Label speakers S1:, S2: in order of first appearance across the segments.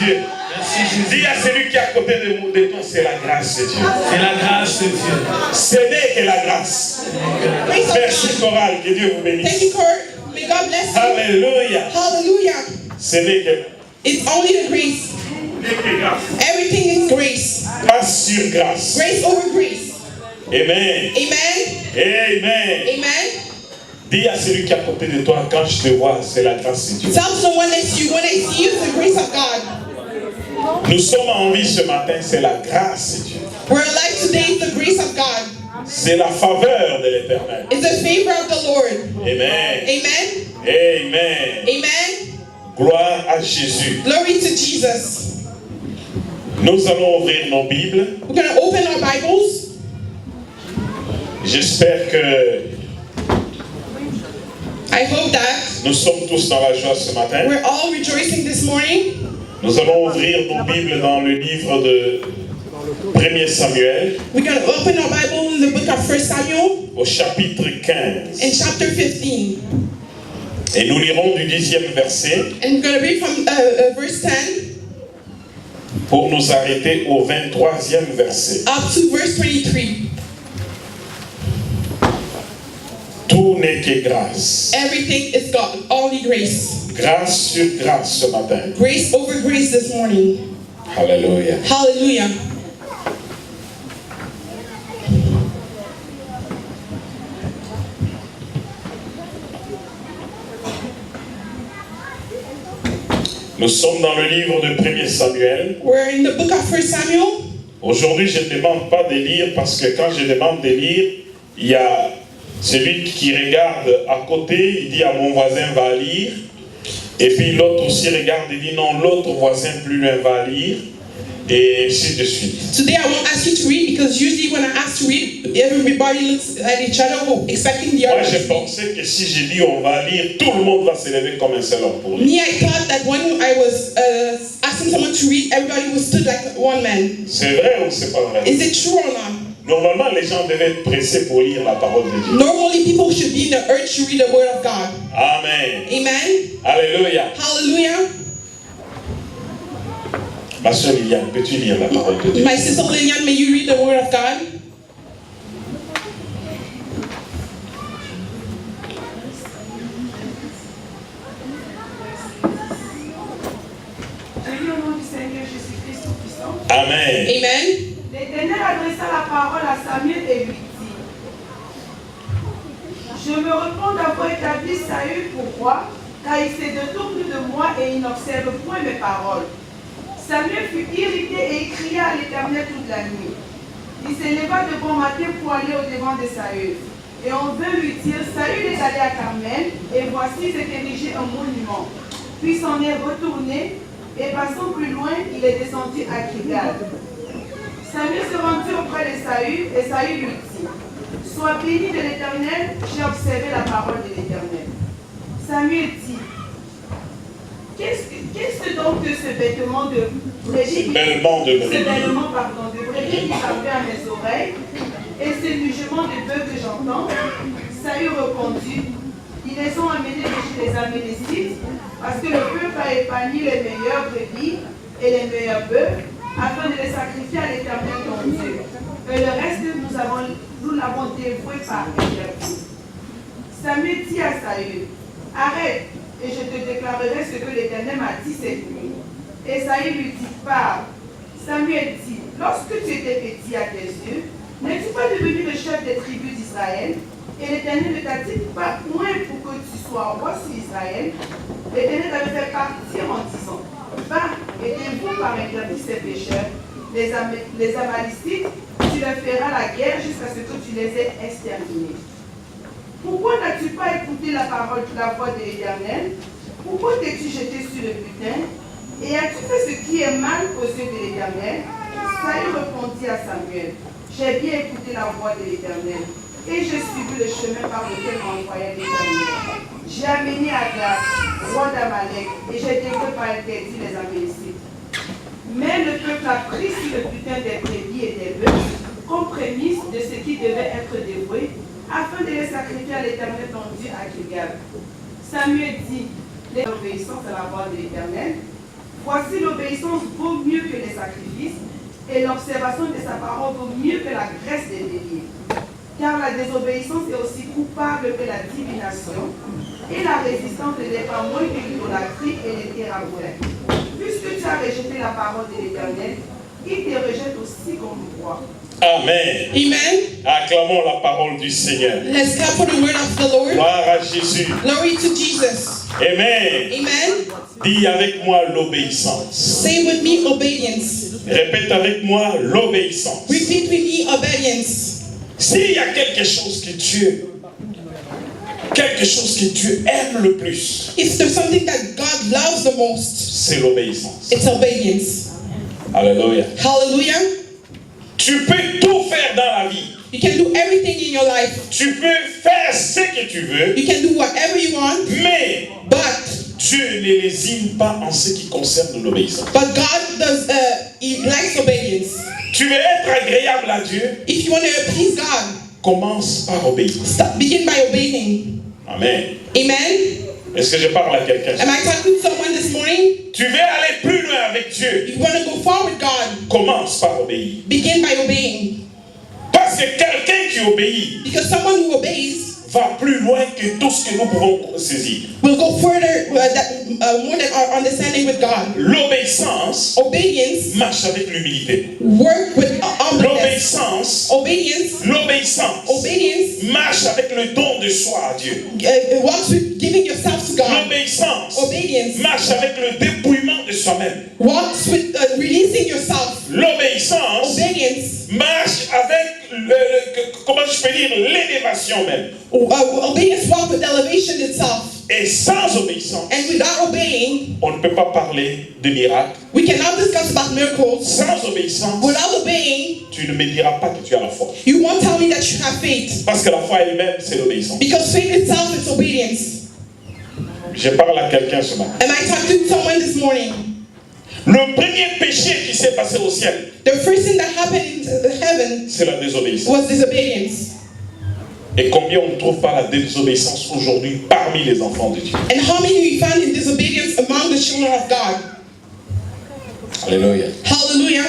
S1: Dieu. Dis à celui qui est à côté de toi, c'est la grâce de Dieu.
S2: C'est la grâce de Dieu.
S1: Ce n'est que la grâce. Merci Coral, que Dieu vous bénisse.
S3: Thank you, Court. May God bless you.
S1: Alléluia.
S3: Hallelujah.
S1: Ce n'est que
S3: It's only the grace.
S1: grâce.
S3: Everything is grace.
S1: Grâce sur grâce.
S3: Grace over grace.
S1: Amen.
S3: Amen.
S1: Amen.
S3: Amen.
S1: Dis à celui qui est à côté de toi, quand je te vois, c'est la grâce de Dieu.
S3: Tell someone next to you, when I see you, it's the grace of God.
S1: Nous sommes en vie ce matin, c'est la grâce de Dieu.
S3: We're alive today, it's the grace of God.
S1: C'est la faveur de l'Éternel.
S3: It's the favor of the Lord.
S1: Amen.
S3: Amen.
S1: Amen.
S3: Amen.
S1: Gloire à Jésus.
S3: Glory to Jesus.
S1: Nous allons ouvrir nos Bibles.
S3: We're going to open our Bibles.
S1: J'espère que
S3: I hope that
S1: nous sommes tous dans la joie ce matin.
S3: we're all rejoicing this morning.
S1: Nous allons ouvrir nos Bibles dans le livre de 1 Samuel,
S3: We're going to open our Bible in the book of 1 Samuel
S1: au chapitre 15.
S3: in chapter 15.
S1: Et nous lirons du 10e verset
S3: And we're going to read from verse 10
S1: pour nous arrêter au 23e verset.
S3: up to verse 23.
S1: Tout n'est que grâce.
S3: Everything is God, only grace.
S1: Grâce sur grâce ce matin.
S3: Grace over grace this morning.
S1: Alléluia.
S3: Hallelujah.
S1: Nous sommes dans le livre de 1 Samuel.
S3: We're in the book of 1 Samuel.
S1: Aujourd'hui, je ne demande pas de lire parce que quand je demande de lire, il y a celui qui regarde à côté, il dit à mon voisin va lire. Et puis l'autre aussi regarde et dit non, l'autre voisin plus loin va lire. Et ainsi de suite.
S3: Today I won't ask you to read because usually when I ask to read, everybody looks at each other expecting the
S1: Moi,
S3: other.
S1: je pensais que si je dis on va lire, tout le monde va se lever comme un seul homme pour lire.
S3: Me, I thought that when I was asking someone to read, everybody would stood like one man.
S1: C'est vrai ou c'est pas vrai?
S3: Is it true or not?
S1: Normalement, les gens devaient être pressés pour lire la parole de Dieu.
S3: Normally, people should be in the urge to read the Word of God.
S1: Amen.
S3: Amen.
S1: Alléluia.
S3: Hallelujah.
S1: Ma soeur Liliane, peux-tu lire la parole de Dieu?
S3: My sister Lillian, may you read the Word of God?
S4: Au nom du Seigneur Jésus-Christ Tout-Puissant.
S1: Amen.
S3: Amen.
S4: L'Éternel adressa la parole à Samuel et lui dit: Je me repens d'avoir établi Saül pour roi, car il s'est détourné de moi et il n'observe point mes paroles. Samuel fut irrité et il cria à l'Éternel toute la nuit. Il s'éleva de bon matin pour aller au-devant de Saül. Et on vint lui dire: Saül est allé à Carmel, et voici s'est érigé un monument. Puis s'en est retourné, et passant plus loin, il est descendu à Gilgal. Samuel se rendit auprès de Saül, et Saül lui dit: Sois béni de l'Éternel, j'ai observé la parole de l'Éternel. Samuel dit: Qu'est-ce donc que ce vêtement de brebis qui parlait à mes oreilles, et ce mugement de bœuf que j'entends? Saül répondit: Ils les ont amenés chez les Amélécites, parce que le peuple a épargné les meilleurs brebis et les meilleurs bœufs, afin de les sacrifier à l'Éternel ton Dieu. Et le reste, nous l'avons dévoué par interdit. Samuel dit à Saül: Arrête, et je te déclarerai ce que l'Éternel m'a dit cette nuit. Et Saül lui dit: Parle. Samuel dit: Lorsque tu étais petit à tes yeux, n'es-tu pas devenu le chef des tribus d'Israël? Et l'Éternel ne t'a-t-il pas point pour que tu sois roi sur Israël? L'Éternel t'avait fait partir en disant: Va et dévoue par interdit ces pécheurs, les Amalécites, tu leur feras la guerre jusqu'à ce que tu les aies exterminés. Pourquoi n'as-tu pas écouté la parole de la voix de l'Éternel? Pourquoi t'es-tu jeté sur le butin? Et as-tu fait ce qui est mal aux yeux de l'Éternel? Saül répondit à Samuel: J'ai bien écouté la voix de l'Éternel, et j'ai suivi le chemin par lequel m'envoyait l'Éternel. J'ai amené Agag, roi d'Amalek, et j'ai dévoué par interdit les Amélécites. Mais le peuple a pris sur le butin des brebis et des bœufs, comme prémisse de ce qui devait être dévoué, afin de les sacrifier à l'Éternel ton Dieu à Gilgal. Samuel dit: l'obéissance à la voix de l'Éternel. Voici l'obéissance vaut mieux que les sacrifices, et l'observation de sa parole vaut mieux que la graisse des béliers. Car la désobéissance est aussi coupable que la divination, et la résistance ne dépend moins que l'idolâtrie et les terravoirs. Puisque tu as rejeté la parole de l'Éternel, il te rejette aussi comme roi.
S1: Amen.
S3: Amen.
S1: Acclamons la parole du Seigneur.
S3: Let's clap for the word of the Lord.
S1: Gloire à Jésus.
S3: Glory to Jesus.
S1: Amen.
S3: Amen.
S1: Dis avec moi l'obéissance.
S3: Say with me obedience.
S1: Répète avec moi l'obéissance.
S3: Repeat with me obedience.
S1: S'il y a quelque chose que Dieu aime le plus,
S3: If there's something that God loves the most,
S1: c'est l'obéissance.
S3: it's obedience.
S1: Alléluia.
S3: Hallelujah.
S1: Tu peux tout faire dans la vie.
S3: You can do everything in your life.
S1: Tu peux faire ce que tu veux,
S3: You can do whatever you want,
S1: mais
S3: but
S1: Dieu ne lésine pas en ce qui concerne l'obéissance.
S3: God does. He likes obedience.
S1: Tu veux être agréable à Dieu,
S3: If you want to please God,
S1: commence par obéir.
S3: begin by obeying.
S1: Amen.
S3: Amen.
S1: Est-ce que je parle à quelqu'un?
S3: Am I talking to someone this morning?
S1: Tu veux aller plus loin avec Dieu,
S3: You want to go far with God,
S1: commence par obéir.
S3: begin by obeying.
S1: Parce que quelqu'un qui obéit
S3: Because someone who obeys
S1: va plus loin que tout ce que nous pouvons saisir.
S3: will go further, more than our understanding with God.
S1: L'obéissance
S3: Obedience
S1: marche avec l'humilité.
S3: work with humbleness.
S1: L'obéissance,
S3: Obedience
S1: marche avec le don de soi à Dieu.
S3: walks with giving yourself to God.
S1: L'obéissance
S3: Obedience
S1: marche avec le dépouillement de soi-même.
S3: walks with releasing yourself.
S1: L'obéissance
S3: Obedience
S1: marche avec comment je peux dire, l'élévation même.
S3: obedience walks with elevation itself.
S1: Et sans obéissance,
S3: And without obeying,
S1: on ne peut pas parler de miracles.
S3: we cannot discuss about miracles.
S1: Sans obéissance,
S3: Without obeying,
S1: tu ne me diras pas que tu as la foi.
S3: you won't tell me that you have faith.
S1: Parce que la foi elle-même, c'est l'obéissance.
S3: Because faith itself is obedience.
S1: Je parle à quelqu'un ce matin.
S3: Am I talking to someone this morning?
S1: Le premier péché qui s'est passé au ciel,
S3: The first thing that happened in heaven
S1: c'est la désobéissance.
S3: was disobedience.
S1: Et combien on ne trouve pas la désobéissance aujourd'hui parmi les enfants de Dieu?
S3: And how many we found in disobedience among the children of God?
S1: Alléluia.
S3: Hallelujah.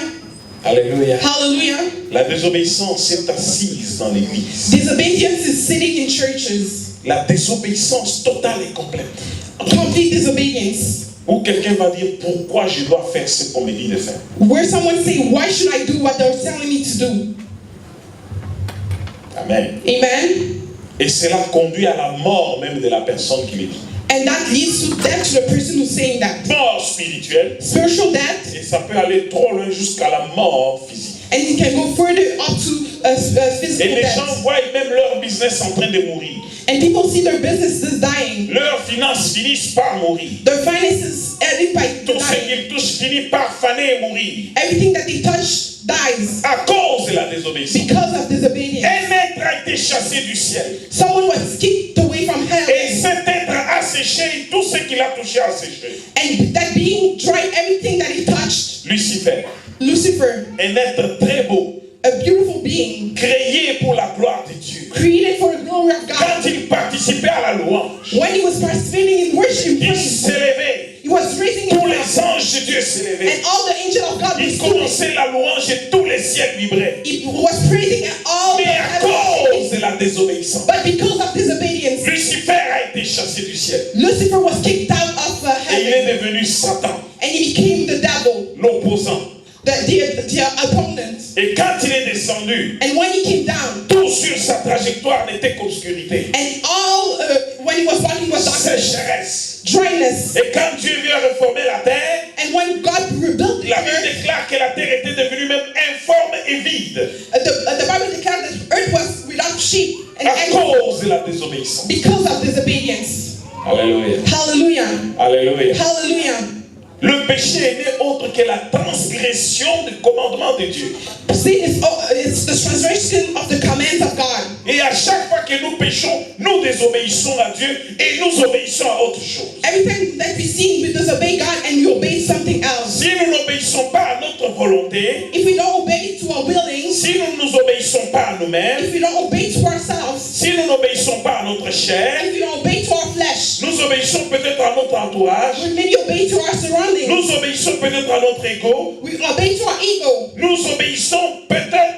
S1: Alléluia.
S3: Hallelujah.
S1: La désobéissance est assise dans l'église.
S3: Disobedience is sitting in churches.
S1: La désobéissance totale et complète.
S3: Complete disobedience.
S1: Où quelqu'un va dire pourquoi je dois faire ce qu'on me dit de faire.
S3: Where someone say, why should I do what they're telling me to do?
S1: Amen.
S3: Amen.
S1: Et cela conduit à la mort même de la personne qui le dit.
S3: And that leads to death to the person who's saying that.
S1: Mort spirituelle.
S3: Spiritual death.
S1: Et ça peut aller trop loin jusqu'à la mort physique.
S3: And it can go further up to physical
S1: Et les gens
S3: death.
S1: voient même leur business en train de mourir.
S3: And people see their businesses dying.
S1: Leurs finances finissent par mourir.
S3: Their finances ending by
S1: Tout ce
S3: dying.
S1: qu'ils touchent finit par faner et mourir.
S3: Everything that they touch dies
S1: À cause de la désobéissance.
S3: because of disobedience.
S1: Un être a été chassé du ciel.
S3: Someone was kicked away from
S1: Et
S3: heaven.
S1: cet être a séché tout ce qu'il a touché a séché.
S3: And that being dried everything that he touched.
S1: Lucifer,
S3: Lucifer,
S1: un être très beau,
S3: a beautiful being,
S1: créé pour la gloire de Dieu.
S3: created for the glory of God.
S1: Quand il participait à la louange,
S3: When he was participating in worship and
S1: il
S3: praise,
S1: s'élevait.
S3: he was raising
S1: Tous les
S3: himself.
S1: anges de Dieu s'élevaient.
S3: And all the angels of God
S1: Il
S3: were singing.
S1: commençait la louange et tous les ciels vibraient.
S3: He was praising and all the
S1: Mais à cause de la désobéissance,
S3: But because of disobedience,
S1: Lucifer a été chassé du ciel.
S3: Lucifer was kicked out of
S1: Et il
S3: heaven.
S1: est devenu Satan,
S3: And he became the devil,
S1: l'opposant.
S3: the opponent.
S1: Et quand il est descendu,
S3: And when he came down,
S1: tout sur sa trajectoire n'était qu'obscurité,
S3: and all when he was walking was darkness,
S1: sécheresse.
S3: dryness.
S1: Et quand Dieu vient reformer la terre,
S3: And when God rebuilt the
S1: la Bible
S3: earth,
S1: déclare que la terre était devenue même informe et vide
S3: the Bible declared that the earth was without sheep and
S1: à
S3: animals
S1: cause de la désobéissance.
S3: because of disobedience.
S1: Alléluia.
S3: Hallelujah.
S1: Alléluia.
S3: Hallelujah.
S1: Le péché est né autre que la transgression du commandement de Dieu.
S3: Sin is it's the transgression of the commands of God.
S1: Et à chaque fois que nous péchons, nous désobéissons à Dieu et nous obéissons à autre chose.
S3: Every time that we sin, we disobey God and we obey something else.
S1: Si nous n'obéissons pas à notre volonté,
S3: If we don't obey to our willing,
S1: si nous ne nous obéissons pas à nous-mêmes,
S3: if we don't obey to ourselves,
S1: si nous n'obéissons pas à notre chair,
S3: if we don't obey to our flesh,
S1: nous obéissons peut-être à notre entourage.
S3: We maybe obey to our surroundings.
S1: Nous obéissons peut-être à notre ego.
S3: We obey to our ego.
S1: Nous obéissons peut-être,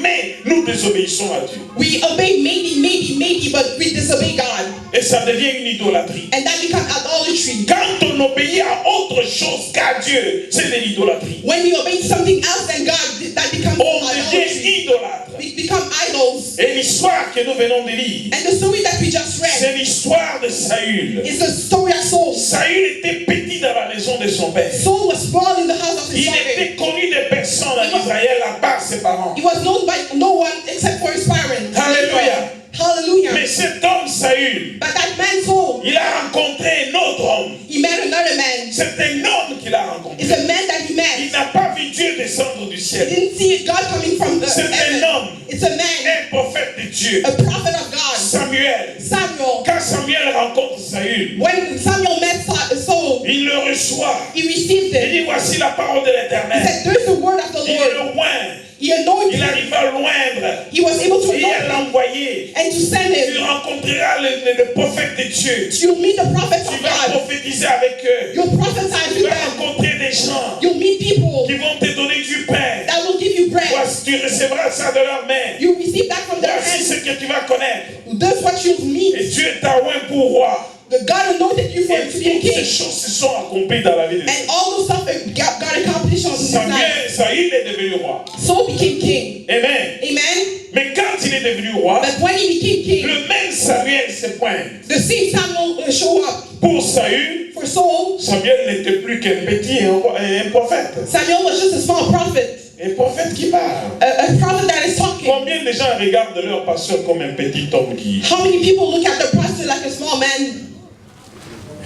S1: mais nous désobéissons à Dieu.
S3: We obey maybe, but we disobey God.
S1: Et ça devient une idolâtrie.
S3: And that becomes idolatry.
S1: Quand on obéit à autre chose qu'à Dieu, c'est de l'idolâtrie.
S3: When we obey something else than God, that becomes
S1: On devient
S3: idolatry.
S1: idolâtre.
S3: We become idols.
S1: Et l'histoire que nous venons de lire,
S3: And the story that we just read
S1: c'est l'histoire de Saül.
S3: is the story of Saul.
S1: Saül était petit dans la maison de son père.
S3: Saul was born in the house of his
S1: Il
S3: father.
S1: était connu des personnes en Israël à part ses parents.
S3: He was known by no one except for his parents.
S1: Alléluia.
S3: Hallelujah.
S1: Mais cet homme Saül,
S3: But that man Saul,
S1: il a rencontré un autre homme.
S3: he met another man.
S1: C'est un homme qu'il a rencontré.
S3: It's a man that he
S1: Il
S3: met.
S1: n'a pas vu Dieu descendre du
S3: He
S1: ciel.
S3: didn't see God coming from the
S1: C'est un
S3: heaven.
S1: homme,
S3: It's a man,
S1: un prophète de Dieu.
S3: a prophet of God.
S1: Samuel.
S3: Samuel.
S1: Quand Samuel rencontre Saül,
S3: When Samuel met Saul,
S1: il le reçoit.
S3: he received
S1: Il
S3: it.
S1: dit, voici la parole de
S3: He
S1: l'Éternel.
S3: said, there's the word of the
S1: Il
S3: Lord.
S1: le oint.
S3: He anointed
S1: Il
S3: him.
S1: arrive à l'oindre.
S3: He was able to
S1: Et à
S3: anoint him
S1: l'envoyer.
S3: and to send
S1: Tu
S3: him.
S1: rencontreras le prophète de Dieu.
S3: You'll meet the prophets
S1: Tu
S3: of
S1: vas
S3: God.
S1: prophétiser avec eux.
S3: You'll prophesy
S1: Tu
S3: to
S1: vas
S3: them.
S1: rencontrer des gens
S3: You'll meet people
S1: qui vont te donner du pain.
S3: that will give you bread.
S1: Voici, tu recevras ça de leurs mains.
S3: You receive that from their
S1: Voici
S3: hands.
S1: ce que tu vas connaître.
S3: That's what you'll meet.
S1: Et Dieu t'a oint pour roi.
S3: The God anointed you for
S1: Et
S3: to be a
S1: toutes ces
S3: king.
S1: choses se sont accomplies dans la vie de
S3: And all those stuff that God accomplished on his life.
S1: Saül est devenu roi.
S3: Saul became king.
S1: Amen.
S3: Amen.
S1: Mais quand il est devenu roi,
S3: But when he became king,
S1: le même Samuel se pointe.
S3: the same Samuel show up.
S1: Pour Saül,
S3: For Saul,
S1: Samuel n'était plus qu'un petit un prophète.
S3: Samuel was just a small prophet.
S1: Un prophète qui parle.
S3: A prophet that is talking.
S1: Combien de gens regardent leur pasteur comme un petit homme qui...
S3: How many people look at the pastor like a small man?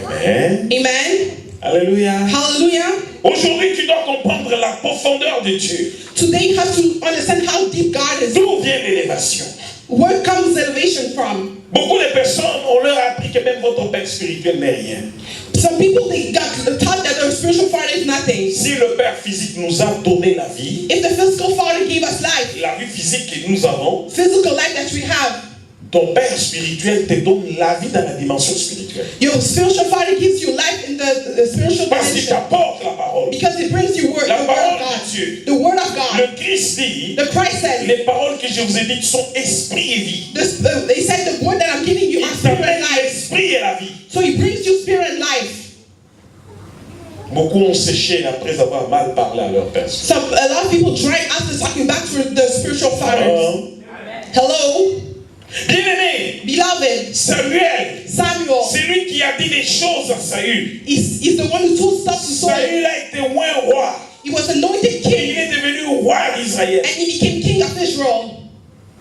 S1: Amen.
S3: Amen.
S1: Alléluia.
S3: Hallelujah.
S1: Aujourd'hui, tu dois comprendre la profondeur de Dieu.
S3: Today you have to understand how deep God is.
S1: D'où vient l'élévation?
S3: Where comes elevation from?
S1: Beaucoup de personnes, on leur a appris que même votre père spirituel n'est rien.
S3: Some people, they got taught that their spiritual father is nothing.
S1: Si le père physique nous a donné la vie,
S3: If the physical father gave us life,
S1: la vie physique que nous avons,
S3: physical life that we have,
S1: ton père spirituel te donne la vie dans la dimension spirituelle.
S3: your spiritual father gives you life in the spiritual
S1: Parce qu'il
S3: dimension.
S1: t'apporte la parole.
S3: Because it brings you word,
S1: La
S3: the word
S1: parole
S3: of God.
S1: de Dieu.
S3: The word of God.
S1: Le Christ dit,
S3: The Christ said,
S1: les paroles que je vous ai dites sont esprit et vie.
S3: they said the word that I'm giving you are
S1: Il
S3: spirit
S1: t'amène
S3: and life.
S1: l'esprit et la vie.
S3: So he brings you spirit and life.
S1: Beaucoup ont séché après avoir mal parlé à leur père.
S3: So a lot of people dried after talking back to the spiritual fathers.
S1: Alors,
S3: Hello,
S1: bien-aimé,
S3: beloved.
S1: Samuel,
S3: Samuel
S1: c'est lui qui a dit des choses à Saül.
S3: is the one who told stuff to Saul.
S1: Saül a été oint roi.
S3: He was anointed
S1: Et il
S3: king
S1: est devenu roi d'Israël.
S3: and he became king of Israel.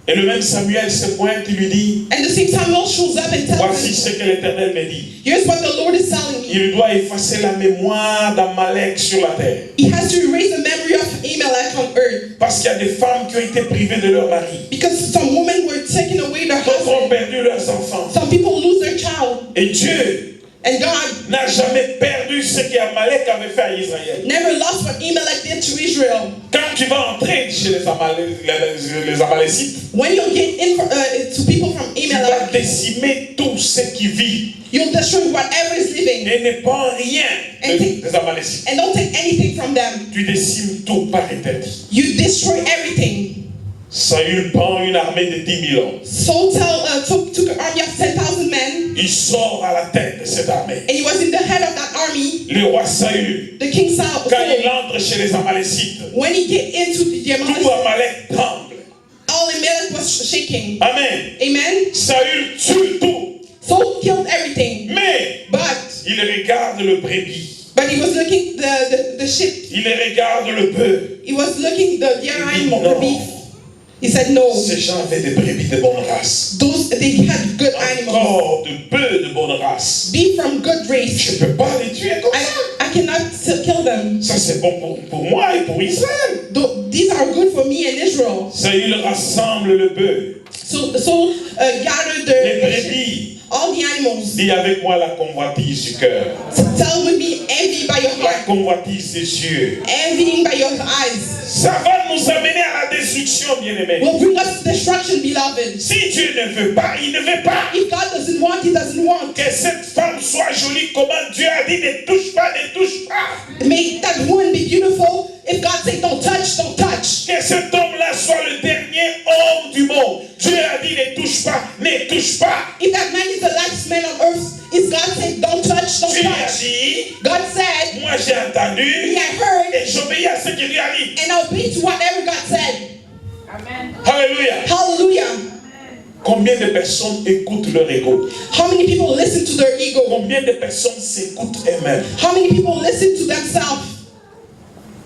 S1: Et le même Samuel se pointe et lui dit,
S3: And the same Samuel shows up and tells
S1: voici
S3: him,
S1: ce que l'Éternel me dit.
S3: here's what the Lord is telling me.
S1: Il doit effacer la mémoire d'Amalek sur la terre.
S3: He has to erase the memory of Amalek on earth.
S1: Parce qu'il y a des femmes qui ont été privées de leur mari.
S3: Because some women were taking away their
S1: D'autres ont
S3: husband.
S1: perdu leurs enfants.
S3: Some people lose their child.
S1: Et Dieu
S3: And God
S1: n'a jamais perdu ce qu'Amalek avait fait à Israël.
S3: never lost what Amalek did to Israel.
S1: Quand tu vas entrer chez les Amalécites,
S3: When you get in to people from
S1: tu vas
S3: Amalek,
S1: décimer tout ce qui vit.
S3: you'll destroy whatever is living
S1: Et ne prends rien des Amalécites.
S3: and don't take anything from them.
S1: Tu décimes tout par interdit.
S3: You destroy everything.
S1: Saül prend une armée de 10 000 hommes.
S3: Saul took an army of 10,000 men,
S1: Il sort à la tête de cette armée.
S3: and he was in the head of that army.
S1: Le roi Saül,
S3: The king Saul,
S1: quand il entre chez les Amalécites,
S3: when he get into the
S1: tout
S3: Amalek,
S1: Amalek tremble.
S3: all Amalek was shaking.
S1: Amen.
S3: Amen.
S1: Saül tue tout.
S3: Saul killed everything,
S1: Mais
S3: but
S1: il regarde le brebis.
S3: he was looking the sheep.
S1: Il regarde le bœuf.
S3: He was looking the animal,
S1: No.
S3: the beef. He said no.
S1: Ces gens avaient des brebis de bonne race.
S3: They had good animals.
S1: Encore de bœufs de bonne race.
S3: Beef from good
S1: Je
S3: race.
S1: ne peux pas les tuer comme ça.
S3: I cannot kill them.
S1: Ça c'est bon pour moi et pour Israël.
S3: These are good for me and Israel.
S1: Saül rassemble le bœuf,
S3: So gathered
S1: les
S3: the
S1: brebis.
S3: all the animals.
S1: Dis avec moi la convoitise du cœur.
S3: Tell with me, envy by your
S1: La
S3: heart,
S1: convoitise des yeux.
S3: envying by your eyes.
S1: Ça va nous amener à la destruction. destruction, bien-aimé.
S3: will bring us to destruction, beloved.
S1: Si Dieu ne veut pas, il ne veut pas.
S3: If God doesn't want, He doesn't want.
S1: Que cette femme soit jolie, comment Dieu a dit, ne touche pas, ne touche pas.
S3: Make that woman be beautiful. If God says don't touch, don't touch.
S1: Que cet homme-là soit le dernier homme du monde. Dieu a dit, ne touche pas, ne touche pas.
S3: If that man is the last man on earth, is God saying don't touch, don't
S1: Dieu a
S3: touch?
S1: dit,
S3: God said,
S1: moi j'ai entendu,
S3: He had heard,
S1: et j'obéis à ce qu'il lui a dit.
S3: and I obey to whatever God said.
S4: Amen.
S1: Alléluia.
S3: Hallelujah.
S1: Combien de personnes écoutent leur ego?
S3: How many people listen to their ego?
S1: Combien de personnes s'écoutent elles-mêmes?
S3: How many people listen to themselves?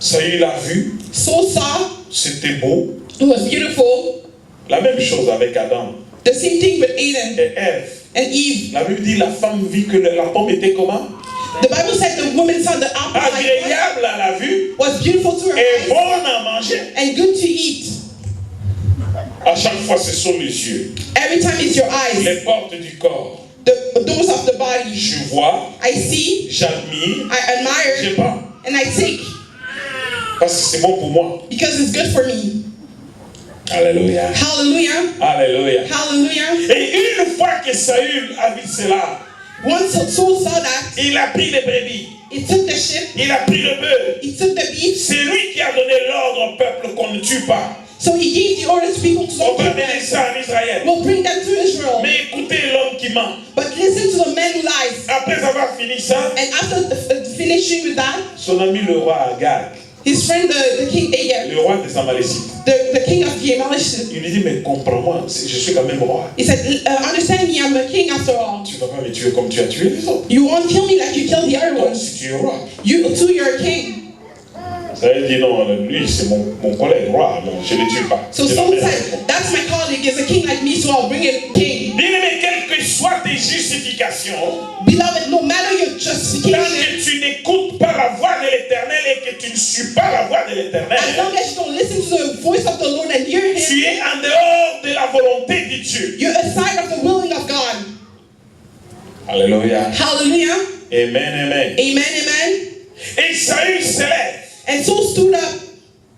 S1: Saül l'a vu,
S3: Saul saw,
S1: c'était beau.
S3: it was beautiful.
S1: La même chose avec Adam
S3: The same thing with Adam
S1: et Ève.
S3: and Eve.
S1: La Bible dit la femme vit que la pomme était comment?
S3: The Bible said the woman saw the apple like
S1: Agréable à la vue
S3: was beautiful to her
S1: et
S3: eyes
S1: bonne à manger.
S3: and good to eat.
S1: À chaque fois, ce sont les yeux,
S3: Every time it's your eyes,
S1: les portes du corps.
S3: the doors of the body.
S1: Je vois,
S3: I see,
S1: j'admire,
S3: I admire,
S1: je pas.
S3: and I take
S1: Parce que c'est bon pour moi.
S3: because it's good for me.
S1: Alléluia.
S3: Hallelujah.
S1: Alléluia.
S3: Hallelujah.
S1: Et une fois que Saül a vu cela,
S3: Once Saul saw that,
S1: il a pris les brebis,
S3: he took the sheep,
S1: il a pris le bœuf.
S3: he took the beef,
S1: C'est lui qui a donné l'ordre au peuple qu'on ne tue pas.
S3: so he gave the order to people to
S1: On
S3: don't
S1: va
S3: kill
S1: mener
S3: them.
S1: ça en Israël.
S3: We'll bring them to Israel.
S1: Mais écoutez l'homme qui ment.
S3: But listen to the man who lies.
S1: Après avoir fini ça,
S3: And after finishing with that,
S1: son ami le roi Agag,
S3: his friend, the king Agag,
S1: le roi des Amalécites,
S3: the king of the Amalekites,
S1: il lui dit, mais comprends-moi, je suis quand même roi.
S3: he said, understand me, I'm a king after all.
S1: Tu ne vas pas me tuer comme tu as tué les autres.
S3: You won't kill me like you killed the other
S1: Donc,
S3: ones.
S1: si tu es roi.
S3: You too, you're a king.
S1: Ça veut dire, non, lui, c'est mon collègue roi, non, je ne le tue pas.
S3: So
S1: Je
S3: Saul
S1: l'emmène.
S3: said, that's my colleague, is a king like me, so I'll bring him king.
S1: Bien-aimé, quelles que soient tes justifications,
S3: Beloved, no matter your
S1: tant
S3: justification,
S1: que tu n'écoutes pas la voix de l'Éternel et que tu ne suis pas la voix de
S3: as
S1: l'Éternel,
S3: long as you don't listen to the voice of the Lord and hear him,
S1: tu es en dehors de la volonté de Dieu.
S3: you're aside of the willing of God.
S1: Alléluia.
S3: Hallelujah.
S1: Amen, amen.
S3: Amen, amen.
S1: Et Saül se lève.
S3: And Saul stood up.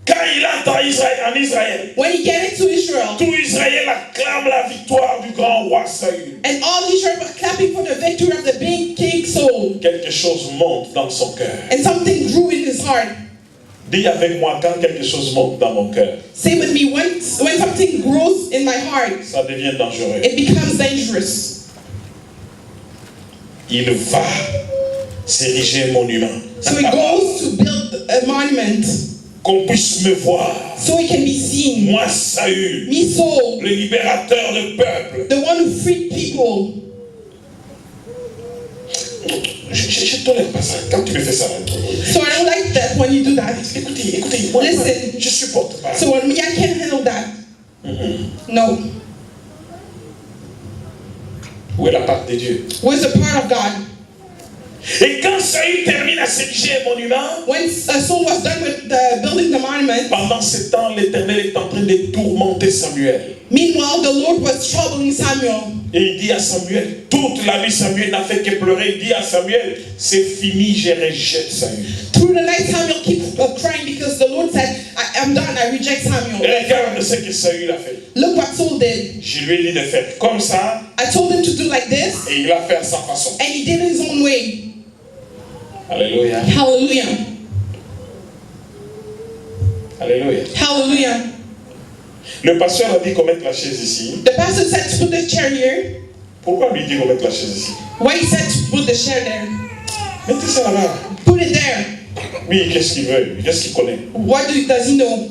S1: Quand il entre en Israël,
S3: When he get into Israel,
S1: tout Israël acclame la victoire du grand roi Saül.
S3: and all Israel were clapping for the victory of the big king Saul.
S1: Quelque chose monte dans son cœur.
S3: And something grew in his heart.
S1: Dis avec moi, quand quelque chose monte dans mon cœur,
S3: Say with me, when something grows in my heart,
S1: ça devient dangereux.
S3: it becomes dangerous.
S1: Il va s'ériger un monument.
S3: So he goes to build a monument
S1: Qu'on puisse me voir.
S3: so he can be seen.
S1: Moi, Saül,
S3: Me, Saul,
S1: le libérateur du peuple.
S3: the one who freed people.
S1: Je tolère pas ça. Quand tu me fais ça,
S3: So I don't like that when you do that.
S1: écoutez, moi,
S3: Listen.
S1: je supporte pas.
S3: So when me, I can't handle that. No.
S1: Où est la part de Dieu?
S3: Where's the part of God?
S1: Et quand Saül termine à s'ériger un monument,
S3: When Saul was done with building the monument,
S1: pendant ce temps, l'Éternel est en train de tourmenter Samuel.
S3: meanwhile the Lord was troubling Samuel.
S1: Et il dit à Samuel, toute la nuit Samuel n'a fait que pleurer. Il dit à Samuel, c'est fini, je rejette Saül.
S3: Through the night Samuel keeps crying because the Lord said, I'm done, I reject Samuel.
S1: Et regarde ce que Saül a fait.
S3: Look what Saul did.
S1: Je lui ai dit de faire comme ça,
S3: I told him to do like this,
S1: et il a fait à sa façon.
S3: and he did it his own way.
S1: Alléluia.
S3: Hallelujah.
S1: Alléluia.
S3: Hallelujah.
S1: Le pasteur a dit qu'on mette la chaise ici.
S3: The pastor said to put the chair here.
S1: Pourquoi lui dit qu'on mette la chaise ici?
S3: Why he said to put the chair there?
S1: Mettez ça là-bas.
S3: Put it there.
S1: Oui, qu'est-ce qu'il veut? Qu'est-ce qu'il connaît?
S3: What does he know?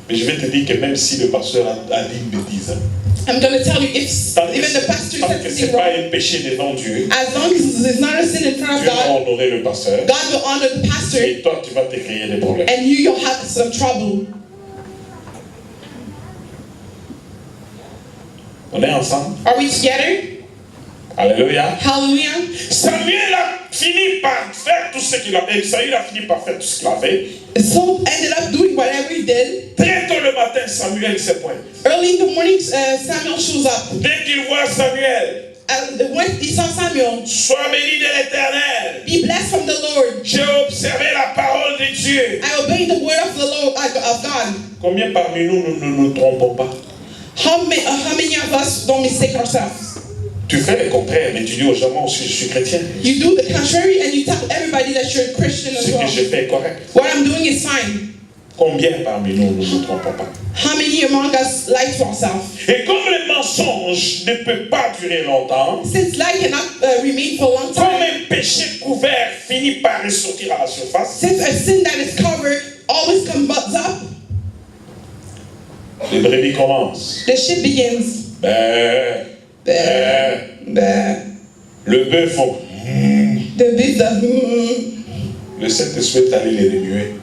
S1: Mais je vais te dire que même si le pasteur a dit une bêtise,
S3: I'm going to tell you, if
S1: tant
S3: even the pastor
S1: que
S3: said
S1: ce n'est
S3: something
S1: pas
S3: wrong,
S1: un péché devant Dieu,
S3: as long as it's not a sin in front of
S1: Dieu va
S3: God,
S1: honorer le pasteur.
S3: God will honor the pastor,
S1: Et toi, tu vas te créer des problèmes.
S3: and you'll have some trouble.
S1: On est ensemble?
S3: Are we together?
S1: Alléluia.
S3: Hallelujah.
S1: Samuel a fini par faire tout ce qu'il a fait. Saül a fini par faire tout ce qu'il a fait.
S3: Saul ended up doing whatever he did.
S1: Très tôt le matin, Samuel se pointe.
S3: Early in the morning, Samuel shows up.
S1: Dès qu'il voit Samuel,
S3: And when he saw Samuel,
S1: sois béni de l'Éternel.
S3: Be blessed from the Lord.
S1: J'ai observé la parole de Dieu.
S3: I obey the word of the Lord, of God.
S1: Combien parmi nous ne nous trompons pas?
S3: How many of us don't mistake ourselves?
S1: Tu fais le contraire, mais tu dis aux gens, moi aussi je suis chrétien.
S3: You do the contrary and you tell everybody that you're a Christian as
S1: Ce
S3: well.
S1: que je fais est correct.
S3: What I'm doing is fine.
S1: Combien parmi nous ne nous trompons pas?
S3: How many among us lie to ourselves?
S1: Et comme le mensonge ne peut pas durer longtemps,
S3: Since lie cannot remain for a long
S1: comme
S3: time,
S1: un péché couvert finit par ressortir à la surface,
S3: since a sin that is covered always comes up,
S1: les brebis commencent.
S3: the shit begins.
S1: Le bœuf font.
S3: The bit of
S1: Le Saint-Esprit est allé les remuer.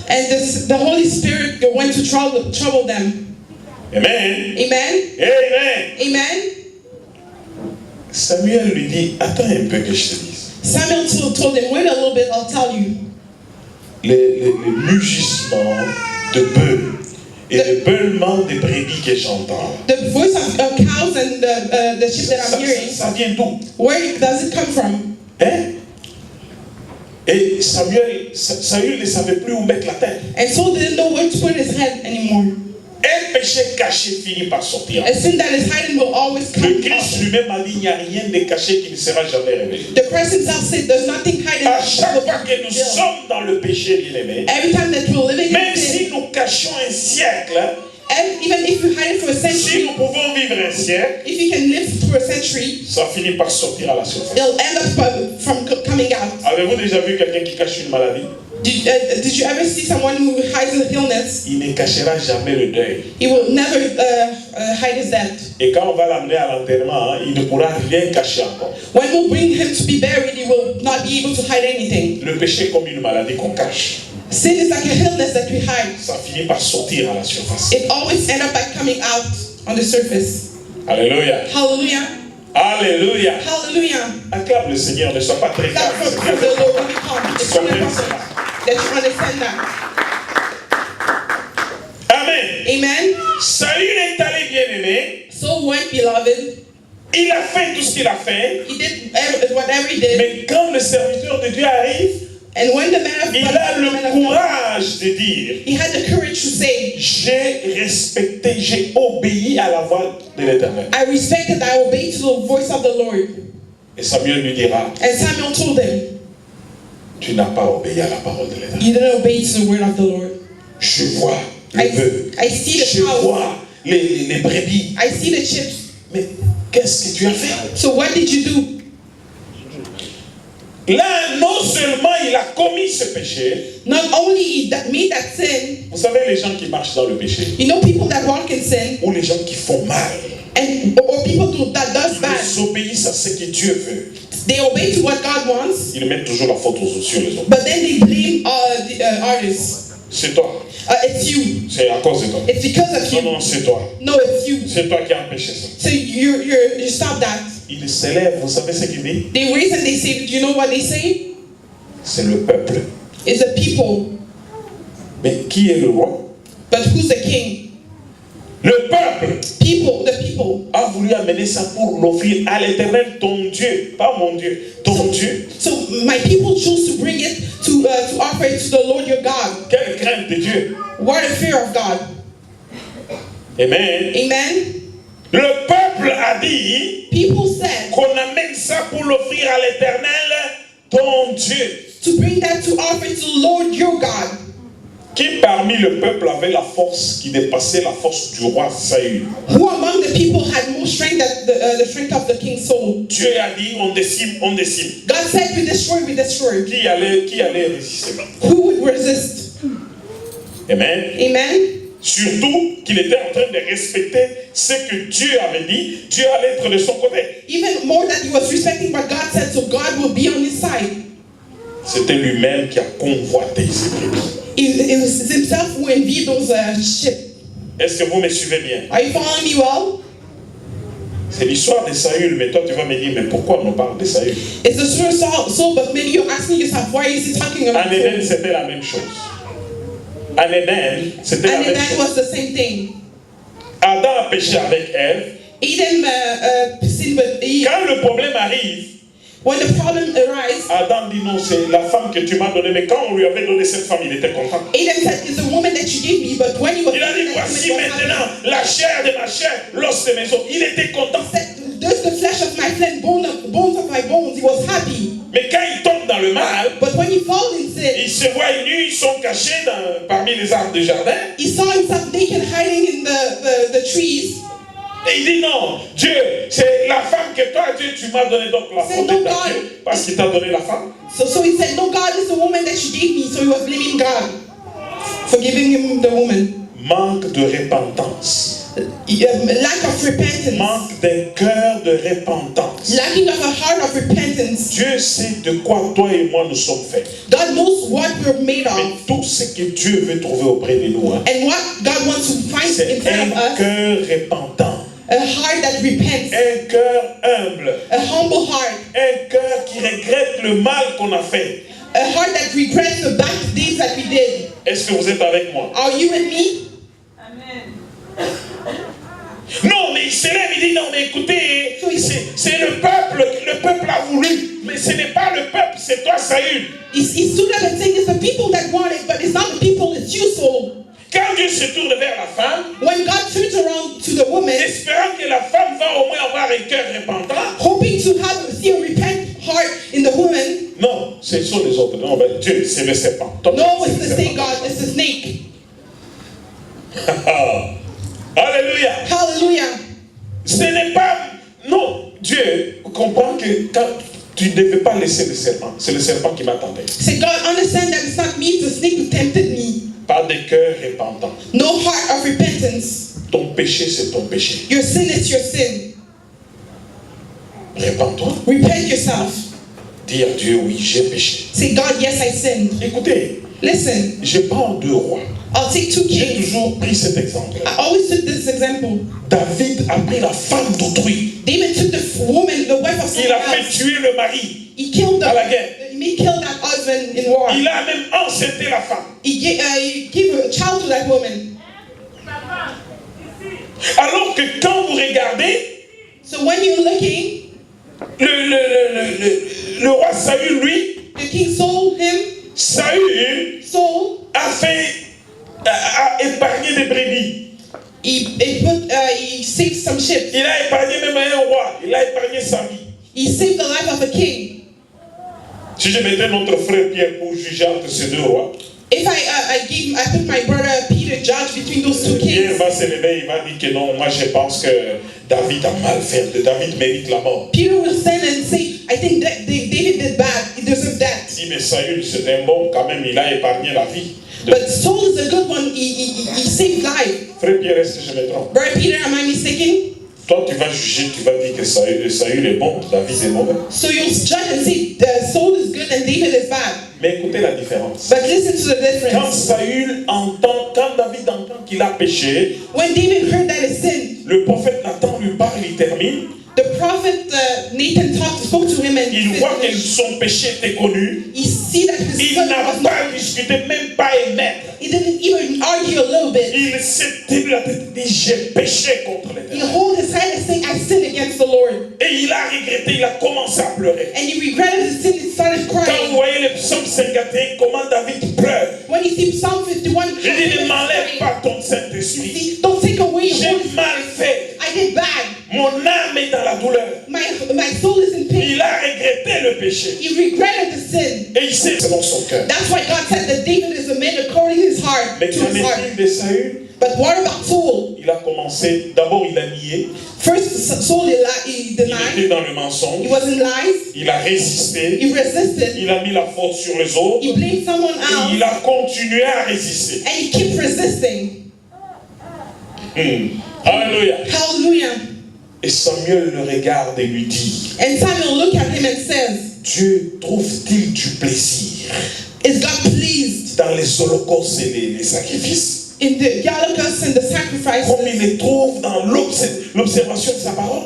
S3: and the Holy Spirit went to trouble them.
S1: Amen.
S3: Amen.
S1: Amen.
S3: Amen.
S1: Samuel lui dit, attends un peu que je te dise.
S3: Samuel told him, wait a little bit, I'll tell you.
S1: Les mugissements de bœufs et le beulement des brebis que j'entends,
S3: The voice of cows and the sheep that I'm hearing,
S1: ça vient d'où?
S3: where does it come from?
S1: Hein? Et Saül ne savait plus où mettre la tête.
S3: And Saul didn't know where to put his head anymore.
S1: Un péché caché finit par sortir.
S3: A sin that is hidden will always come
S1: Le Christ
S3: out.
S1: lui-même a dit, il n'y a rien de caché qui ne sera jamais révélé.
S3: The Christ himself said there's nothing hidden.
S1: À chaque fois que nous sommes dans le péché, bien-aimé,
S3: Every time that we're living
S1: même
S3: in
S1: si
S3: sin,
S1: nous cachons un siècle,
S3: and even if you hide it for a
S1: si
S3: century,
S1: nous pouvons vivre un siècle,
S3: if you can live through a century,
S1: ça finit par sortir à la surface.
S3: it'll end up from coming out.
S1: Avez-vous déjà vu quelqu'un qui cache une maladie?
S3: Did you ever see someone who hides an illness?
S1: Il ne cachera jamais le deuil.
S3: He will never hide his death.
S1: Et quand on va l'amener à l'enterrement, il ne pourra rien cacher encore.
S3: When we'll bring him to be buried, he will not be able to hide anything.
S1: Le péché est comme une maladie qu'on cache.
S3: Sin is like a illness that we hide.
S1: Ça finit par sortir à la surface.
S3: It always ends up by coming out on the surface.
S1: Alléluia.
S3: Hallelujah.
S1: Alléluia.
S3: Hallelujah.
S1: Acclame le Seigneur, ne sois pas très calme.
S3: That's from the Lord when we come. It's really important that you understand that.
S1: Amen.
S3: Amen.
S1: Saül est allé bien-aimé.
S3: So went, beloved.
S1: Il a fait tout ce qu'il a fait.
S3: He did whatever he did.
S1: Mais quand le serviteur de Dieu arrive,
S3: And when the man of
S1: il a le courage de dire,
S3: he had the courage to say,
S1: j'ai respecté, j'ai obéi à la voix de l'Éternel.
S3: I respected, I obeyed to the voice of the Lord.
S1: Et Samuel lui dira,
S3: And Samuel told him,
S1: tu n'as pas obéi à la parole de l'Éternel.
S3: you didn't obey to the word of the Lord.
S1: Je vois le bœuf.
S3: I see the
S1: Je
S3: cow.
S1: vois les brebis.
S3: I see the chips.
S1: Mais qu'est-ce que tu as fait?
S3: So what did you do?
S1: Là, non seulement il a commis ce péché.
S3: Not only he made that sin,
S1: Vous savez, les gens qui marchent dans le péché,
S3: you know people that walk in sin,
S1: ou les gens qui font mal,
S3: or people that does bad,
S1: ils obéissent à ce que Dieu veut.
S3: they obey to what God wants,
S1: Ils mettent toujours la faute sur les autres.
S3: but then they blame the artists.
S1: C'est toi.
S3: It's you.
S1: C'est à cause de toi.
S3: It's because of
S1: Non,
S3: you.
S1: non, c'est toi.
S3: No, it's you.
S1: C'est toi qui as empêché ça.
S3: So you stop that.
S1: Il s'élève, vous savez ce qu'il dit?
S3: They raise and they say, do you know what they say?
S1: C'est le peuple.
S3: It's the people.
S1: Mais qui est le roi?
S3: But who's the king?
S1: Le peuple
S3: People, the people.
S1: a voulu amener ça pour l'offrir à l'Éternel, ton Dieu. Pas mon Dieu, ton Dieu.
S3: So my people choose to bring it to offer it to the Lord your God.
S1: Quelle crainte de Dieu.
S3: What a fear of God.
S1: Amen.
S3: Amen.
S1: Le peuple a dit
S3: People said
S1: qu'on amène ça pour l'offrir à l'Éternel, ton Dieu.
S3: to bring that to offer to the Lord your God.
S1: Qui parmi le peuple avait la force qui dépassait la force du roi Saül?
S3: Who among the people had more strength than the strength of the king's soul?
S1: Dieu a dit on décime, on décime.
S3: God said, we destroy, we destroy.
S1: Qui allait résister?
S3: Who would resist?
S1: Amen.
S3: Amen.
S1: Surtout qu'il était en train de respecter ce que Dieu avait dit. Dieu allait être de son côté.
S3: Even more that he was respecting what God said, so God will be on his side.
S1: C'était lui-même qui a convoité ces brebis.
S3: It was himself who envied those sheep.
S1: Est-ce que vous me suivez bien?
S3: Are you following me well?
S1: C'est l'histoire de Saül, mais toi tu vas me dire, mais pourquoi on parle de Saül?
S3: It's the story of Saul, but maybe you're asking yourself, why is he talking about
S1: En Éden,
S3: Saul?
S1: c'était la même chose. En Éden, c'était la
S3: And
S1: même
S3: that
S1: chose.
S3: was the same thing.
S1: Adam a péché avec Ève.
S3: Eden sinned with Eve.
S1: Quand le problème arrive,
S3: When the problem arises,
S1: Adam dit non, c'est la femme que tu m'as donnée, mais quand on lui avait donné cette femme, il était content.
S3: Adam said, "It's the woman that you gave me." But when he was,
S1: Il a dit, voici maintenant la chair de ma chair, l'os de mes os. Il était content.
S3: "There's the flesh of my flesh, bones of my bones." He was happy.
S1: Mais quand il tombe dans le mal,
S3: But when he falls in sin,
S1: il se voit nus, ils sont cachés parmi les arbres de jardin.
S3: he saw himself naked, hiding in the trees.
S1: Et il dit non, Dieu, c'est la femme que toi, Dieu, tu m'as donné, donc la faute est à Dieu, parce qu'il t'a donné la femme.
S3: So he said, "No, God is the woman that you gave me." So he was blaming God for giving him the woman.
S1: Manque de repentance.
S3: Lack of repentance.
S1: Manque d'un cœur de repentance.
S3: Lacking of a heart of repentance.
S1: Dieu sait de quoi toi et moi nous sommes faits.
S3: God knows what we're made
S1: Mais
S3: of.
S1: tout ce que Dieu veut trouver auprès de nous,
S3: And what God wants to find
S1: c'est
S3: inside of
S1: un
S3: us,
S1: cœur repentant.
S3: a heart that repents,
S1: Un cœur humble.
S3: a humble heart,
S1: Un cœur qui regrette le mal qu'on a fait.
S3: a heart that regrets the bad things that we did.
S1: Est-ce que vous êtes avec moi?
S3: Are you with me?
S4: Amen.
S1: Non, mais il se lève, il dit non, mais écoutez, c'est le peuple a voulu, mais ce n'est pas le peuple, c'est toi, Saül.
S3: He stood up and said, "It's the people that want it, but it's not the people, it's you, Saul."
S1: Quand Dieu se tourne vers la femme,
S3: When God turns around to the woman,
S1: espérant que la femme va au moins avoir un cœur repentant,
S3: hoping to see a repent heart in the woman,
S1: non, ce sont les autres. Non, ben, Dieu, c'est le serpent. Toi,
S3: no,
S1: c'est
S3: it's
S1: le
S3: the snake
S1: serpent.
S3: God, it's the snake.
S1: Alléluia.
S3: Hallelujah.
S1: Ce n'est pas... Non, Dieu comprend que quand tu ne devais pas laisser le serpent, c'est le serpent qui m'a tenté.
S3: Say, God, understand that it's not me, it's the snake who tempted me.
S1: Pas de cœur repentant.
S3: No heart of repentance.
S1: Ton péché, c'est ton péché.
S3: Your sin is your sin.
S1: Repends-toi.
S3: Repent yourself.
S1: Dis à Dieu, oui, j'ai péché.
S3: Say, God, yes, I sinned.
S1: Écoutez,
S3: Listen,
S1: je prends 2 rois.
S3: I'll take 2
S1: J'ai
S3: kings.
S1: toujours pris cet exemple.
S3: I always took this example.
S1: David a pris la femme d'autrui.
S3: David took the woman, the wife of
S1: Il a
S3: someone
S1: fait
S3: else.
S1: tuer le mari.
S3: He killed
S1: à la guerre.
S3: he killed that husband in war.
S1: Il a même enceinté la femme.
S3: He gave a child to that woman.
S1: Alors que quand vous regardez,
S3: So when you're looking,
S1: le roi Saül, lui,
S3: the king sold him,
S1: Saül a épargné des brebis.
S3: he saved some ships.
S1: Il a épargné même un roi. Il a épargné sa vie.
S3: He saved the life of a king.
S1: Si je mettais notre frère Pierre pour juger entre ces 2 rois,
S3: If I put my brother Peter judge between those 2
S1: Pierre
S3: kings,
S1: va se lever, il va dire que non, moi je pense que David a mal fait, David mérite la mort.
S3: Peter will stand and say, "I think that David did bad. He deserved that."
S1: Si mais Saül c'est un bon, quand même il a épargné la vie.
S3: But Saul is a good one. He saved life.
S1: Frère Pierre, est-ce que je me trompe?
S3: Brother Peter, am I mistaken?
S1: Toi tu vas juger, tu vas dire que Saül est bon, David est mauvais.
S3: So you'll judge and say Saul is good and David is bad.
S1: Mais écoutez la différence.
S3: But listen to the
S1: Quand
S3: difference.
S1: quand David entend qu'il a péché,
S3: When David heard that he sinned,
S1: le prophète Nathan lui parle, il termine.
S3: the prophet Nathan spoke to him and
S1: Il voit que son péché était connu.
S3: he see that his
S1: Il
S3: son
S1: n'a
S3: was
S1: pas
S3: not.
S1: discuté, même pas émettre.
S3: He didn't even argue a little bit.
S1: Il s'est tenu la tête et dit j'ai péché contre
S3: He
S1: l'Éternel.
S3: hold his head and say, "I sinned against the Lord."
S1: Et il a regretté, il a commencé à pleurer.
S3: And he regretted his sin and started
S1: Quand vous
S3: crying.
S1: voyez le psaume 51, comment David pleure.
S3: When you see Psalm 51,
S1: Il dit ne m'enlève
S3: crying.
S1: pas ton Saint-Esprit.
S3: See, don't take away your Holy
S1: J'ai
S3: Spirit.
S1: mal fait.
S3: I did bad.
S1: Mon âme est dans la douleur.
S3: My soul is in pain.
S1: Il a regretté le péché.
S3: He regretted the sin.
S1: Et il sait selon son cœur.
S3: That's why God said that David is a man according to his heart.
S1: Mais
S3: To
S1: qu'en
S3: his heart.
S1: est-il de Saül?
S3: But what about Saul?
S1: Il a commencé, d'abord il a nié.
S3: First, Saul he
S1: Il
S3: denied.
S1: était dans le
S3: He
S1: mensonge.
S3: was in lies.
S1: Il a résisté.
S3: He resisted.
S1: Il a mis la faute sur les autres.
S3: He blamed someone
S1: Et
S3: else.
S1: il a continué à résister.
S3: And he kept resisting.
S1: Alléluia.
S3: Hallelujah.
S1: Et Samuel le regarde et lui dit,
S3: And Samuel looked at him and says,
S1: Dieu trouve-t-il du plaisir
S3: "Is God pleased
S1: dans les holocaustes et les sacrifices
S3: in the holocaust and the sacrifices
S1: comme il les trouve dans l'observation de sa parole?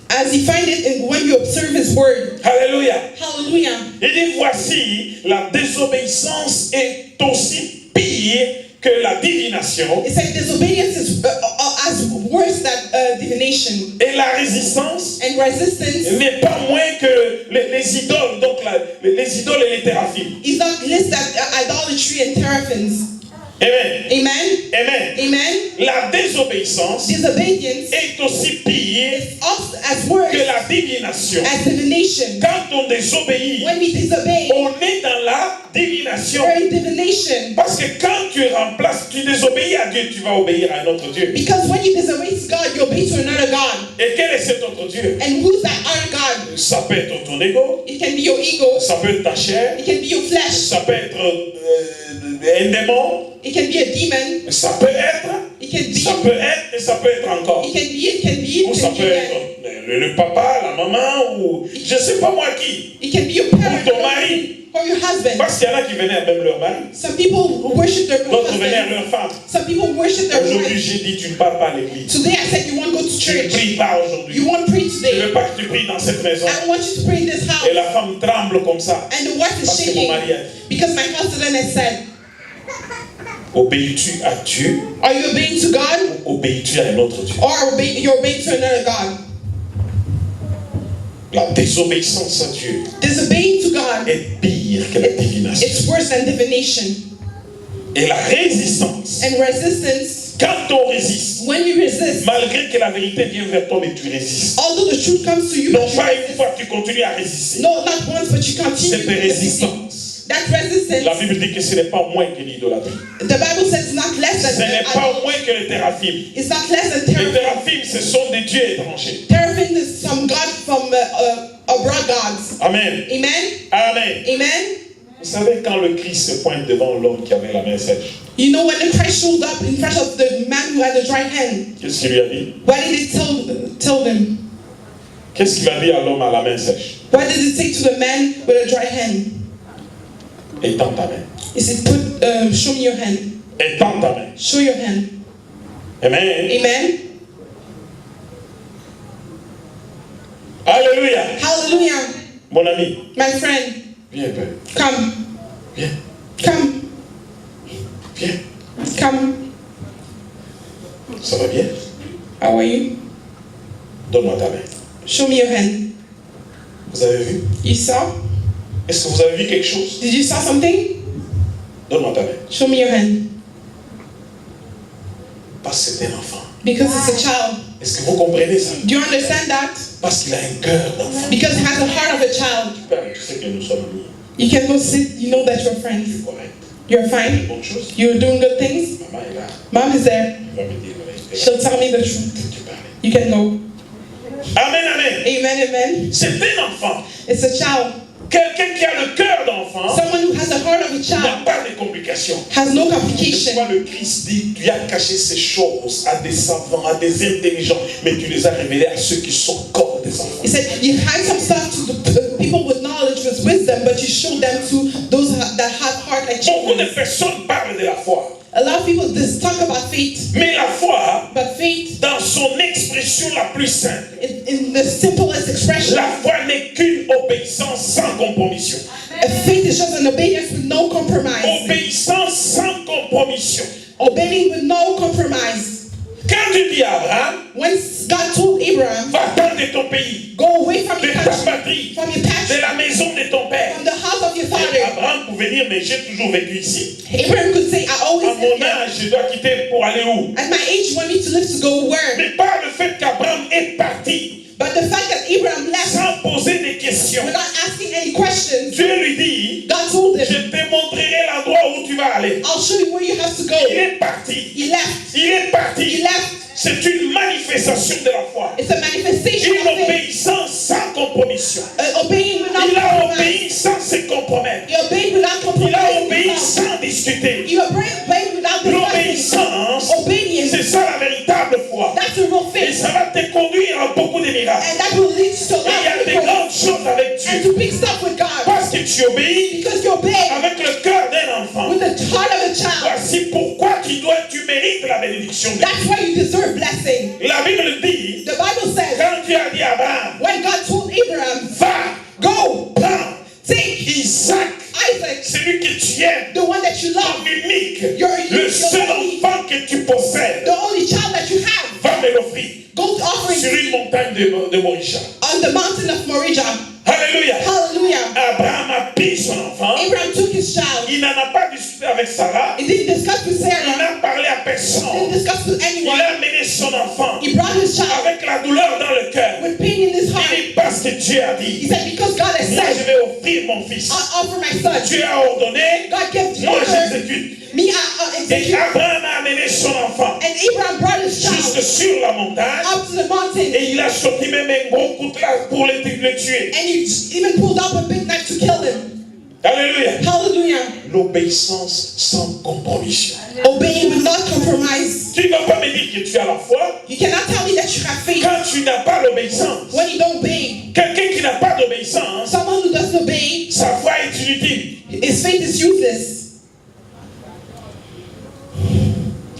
S3: as he find it in when you observe his word?"
S1: Alléluia.
S3: Hallelujah.
S1: Il dit, voici, la désobéissance est aussi pire que la divination.
S3: It says disobedience is as worse than divination.
S1: Et la résistance
S3: And resistance
S1: n'est pas moins que les idoles, donc les idoles et les théraphim.
S3: is not less than idolatry and teraphims.
S1: Amen.
S3: Amen.
S1: Amen.
S3: Amen.
S1: La désobéissance
S3: Disobedience
S1: est aussi pire
S3: is also as worse
S1: que la divination.
S3: as divination.
S1: Quand on désobéit,
S3: When we disobey,
S1: on est dans la divination.
S3: we're in divination.
S1: Parce que quand tu remplaces, tu désobéis à Dieu, tu vas obéir à un autre Dieu.
S3: Because when you disobey to God, you obey to another God.
S1: Et quel est cet autre Dieu?
S3: And who's that other God?
S1: Ça peut être ton ego,
S3: It can be your ego.
S1: ça peut être ta chair,
S3: It can be your flesh.
S1: ça peut être un démon,
S3: It can be a demon.
S1: ça peut être,
S3: It can be.
S1: ça peut être et ça peut être encore.
S3: It can be. It can be.
S1: Ou
S3: It
S1: ça
S3: can
S1: peut
S3: be.
S1: être le papa, la maman, ou je ne sais pas moi qui.
S3: It can be your parent
S1: Ou ton mari.
S3: or your husband.
S1: Parce qu'il y en a qui venaient à même leur mari.
S3: Some people worship their
S1: D'autres venaient à
S3: husband.
S1: leur femme.
S3: Some people worship their
S1: Aujourd'hui,
S3: wife.
S1: j'ai dit, tu ne pars pas à l'église.
S3: Today I said you won't go to
S1: Tu ne
S3: church.
S1: pries pas aujourd'hui.
S3: You won't pray
S1: Je ne
S3: today.
S1: veux pas que tu pries dans cette maison.
S3: I don't want you to pray in this house.
S1: Et la femme tremble comme ça.
S3: And the wife is
S1: Parce que mon
S3: shaking
S1: mari a dit,
S3: because my husband has said,
S1: obéis-tu à Dieu
S3: are you obeying to God
S1: ou obéis-tu à un autre Dieu?
S3: or you're obeying to another God?
S1: La désobéissance à Dieu
S3: Disobeying to God,
S1: est pire que la divination.
S3: it's worse than divination.
S1: Et la résistance,
S3: And resistance,
S1: quand on résiste,
S3: when you resist,
S1: malgré que la vérité vient vers toi, mais tu résistes.
S3: although the truth comes to you,
S1: Non
S3: but you
S1: pas une
S3: resist.
S1: fois, tu continues à résister.
S3: No, not once, but you continue.
S1: Cette résistance.
S3: That
S1: La
S3: resistance,
S1: Bible dit que ce n'est pas moins que l'idolâtrie.
S3: the Bible says it's not less
S1: Ce
S3: than
S1: n'est pas moins que les théraphim.
S3: It's not less than
S1: Les
S3: teraphim.
S1: théraphim, ce sont des dieux étrangers.
S3: Teraphim is some god from abroad gods.
S1: Amen.
S3: Amen.
S1: Amen.
S3: Amen.
S1: Vous savez, quand le Christ se pointe devant l'homme qui avait la main sèche,
S3: You know when the Christ showed up in front of the man who had a dry hand,
S1: qu'est-ce qu'il lui a dit?
S3: what did he tell them?
S1: Qu'est-ce qu'il a dit à l'homme à la main sèche?
S3: What did he say to the man with a dry hand?
S1: Étends ta main.
S3: He said, show me your hand.
S1: Étends ta main.
S3: Show your hand.
S1: Amen.
S3: Amen.
S1: Alléluia.
S3: Hallelujah.
S1: Mon ami,
S3: My friend,
S1: viens un peu.
S3: come.
S1: Viens.
S3: Come.
S1: Viens.
S3: Come.
S1: Ça va bien?
S3: How are you?
S1: Donne-moi ta main.
S3: Show me your hand.
S1: Vous avez vu?
S3: You saw?
S1: Est-ce que vous avez vu quelque chose?
S3: Did you saw something?
S1: Donne-moi ta main.
S3: Show me your hand.
S1: Parce que c'est un enfant.
S3: Because it's a child.
S1: Est-ce que vous comprenez ça?
S3: Do you understand that?
S1: Parce qu'il a un cœur d'enfant.
S3: Because it has the heart of a child.
S1: Tu sais que nous sommes amis.
S3: You can go sit, you know that you're friends.
S1: C'est correct.
S3: You're
S1: Des
S3: fine.
S1: bonnes choses.
S3: You're doing good things.
S1: Maman est là.
S3: Mom is there.
S1: Il va me dire la vérité.
S3: She'll tell me the truth.
S1: Tu parles.
S3: You can go.
S1: Amen, amen.
S3: Amen, amen.
S1: C'est un enfant.
S3: It's a child.
S1: Quelqu'un qui a le cœur d'enfant
S3: Someone who has the heart of a
S1: n'a
S3: child
S1: pas de complications.
S3: has no
S1: C'est
S3: complication.
S1: pourquoi le Christ dit, tu as caché ces choses à des savants, à des intelligents, mais tu les as révélées à ceux qui sont comme des enfants.
S3: He said, you hide some stuff to the people with knowledge, with wisdom, but you show them to those that have heart like
S1: Beaucoup de
S3: children.
S1: personnes parlent de la foi,
S3: A lot of people just talk about faith,
S1: mais la foi,
S3: but faith,
S1: dans son expression la plus simple,
S3: in the simplest expression,
S1: la foi n'est qu'une obéissance sans compromission.
S3: faith is just an obedience with no compromise.
S1: Obéissance sans compromission.
S3: Obeying with no compromise.
S1: Quand tu dis à Abraham,
S3: When God told Abraham,
S1: va-t'en de ton pays,
S3: go away from
S1: de
S3: your
S1: ta
S3: country,
S1: patrie,
S3: from your
S1: de
S3: pasture,
S1: la maison de ton père.
S3: from the house of your
S1: Et
S3: father.
S1: Abraham pouvait dire, mais j'ai toujours vécu ici.
S3: Abraham could say, I
S1: À
S3: always
S1: mon
S3: live here.
S1: âge, je dois quitter pour aller où?
S3: At my age, you want me to live to go where?
S1: Mais par le fait qu'Abraham est parti
S3: But the fact that Abraham left
S1: sans poser des questions,
S3: without asking any questions,
S1: Dieu lui dit,
S3: God told
S1: je
S3: him,
S1: te montrerai l'endroit où tu vas aller.
S3: I'll show you where you have to go.
S1: Il est parti.
S3: He left.
S1: Il est
S3: He
S1: parti.
S3: left.
S1: C'est une manifestation de la foi.
S3: It's a manifestation
S1: Une
S3: of faith.
S1: obéissance sans compromission.
S3: Obeying without
S1: Il a
S3: compromise.
S1: obéi sans se compromettre.
S3: He obeyed without
S1: Il a obéi
S3: compromise.
S1: sans discuter.
S3: He obeyed without discussing.
S1: L'obéissance,
S3: Obedience.
S1: c'est ça la véritable foi.
S3: That's a real
S1: Et
S3: faith.
S1: ça va te conduire à beaucoup de miracles.
S3: And that will lead you to a
S1: Et il y a
S3: lot
S1: des
S3: of miracles.
S1: grandes choses avec
S3: And
S1: Dieu.
S3: to big stuff with God.
S1: Parce que tu obéis
S3: Because you obey
S1: avec le cœur d'un enfant.
S3: with the heart of a child.
S1: Voici pourquoi tu mérites la bénédiction de Dieu.
S3: That's why you deserve blessing.
S1: La Bible dit,
S3: The Bible says,
S1: quand Dieu a dit à Abraham,
S3: when God told Abraham,
S1: va,
S3: go,
S1: prends
S3: take
S1: Isaac,
S3: Isaac,
S1: celui que tu aimes,
S3: the one that you
S1: ton
S3: love,
S1: unique,
S3: Your
S1: le
S3: unique,
S1: seul
S3: your only.
S1: enfant que tu possèdes,
S3: the only child that you have,
S1: va me l'offrir offrir
S3: Go to offering
S1: sur une montagne de Morisha.
S3: on the mountain of Moriah.
S1: Alléluia.
S3: Hallelujah.
S1: Abraham a pris son enfant.
S3: Abraham took his child.
S1: Il n'en a pas discuté avec Sarah.
S3: He didn't discuss with
S1: Il
S3: Sarah.
S1: n'a parlé à
S3: He
S1: personne.
S3: didn't discuss with
S1: Il
S3: anyone.
S1: a amené son enfant
S3: He brought his child
S1: avec la douleur dans le cœur.
S3: with pain in his
S1: Il
S3: heart.
S1: dit parce que Dieu a
S3: He
S1: dit,
S3: said, because God has
S1: moi je
S3: said,
S1: vais offrir mon fils.
S3: I'll offer my son.
S1: Dieu a ordonné,
S3: God gave the
S1: moi
S3: order.
S1: j'exécute.
S3: Me, I
S1: Et
S3: execute.
S1: Abraham a amené son enfant
S3: And Abraham brought his
S1: jusque
S3: child
S1: sur la montagne.
S3: up to the mountain.
S1: Et il a sorti même un gros coutelas pour le tuer.
S3: And he even pulled out a big knife to kill him.
S1: Alléluia.
S3: Hallelujah.
S1: L'obéissance sans compromission.
S3: Obeying with not compromise.
S1: Tu ne vas pas me dire que tu as la foi
S3: You cannot tell me that you have faith
S1: quand tu n'as pas l'obéissance.
S3: when you don't obey.
S1: Quelqu'un qui n'a pas d'obéissance,
S3: Someone who doesn't obey,
S1: sa foi est inutile.
S3: his faith is useless.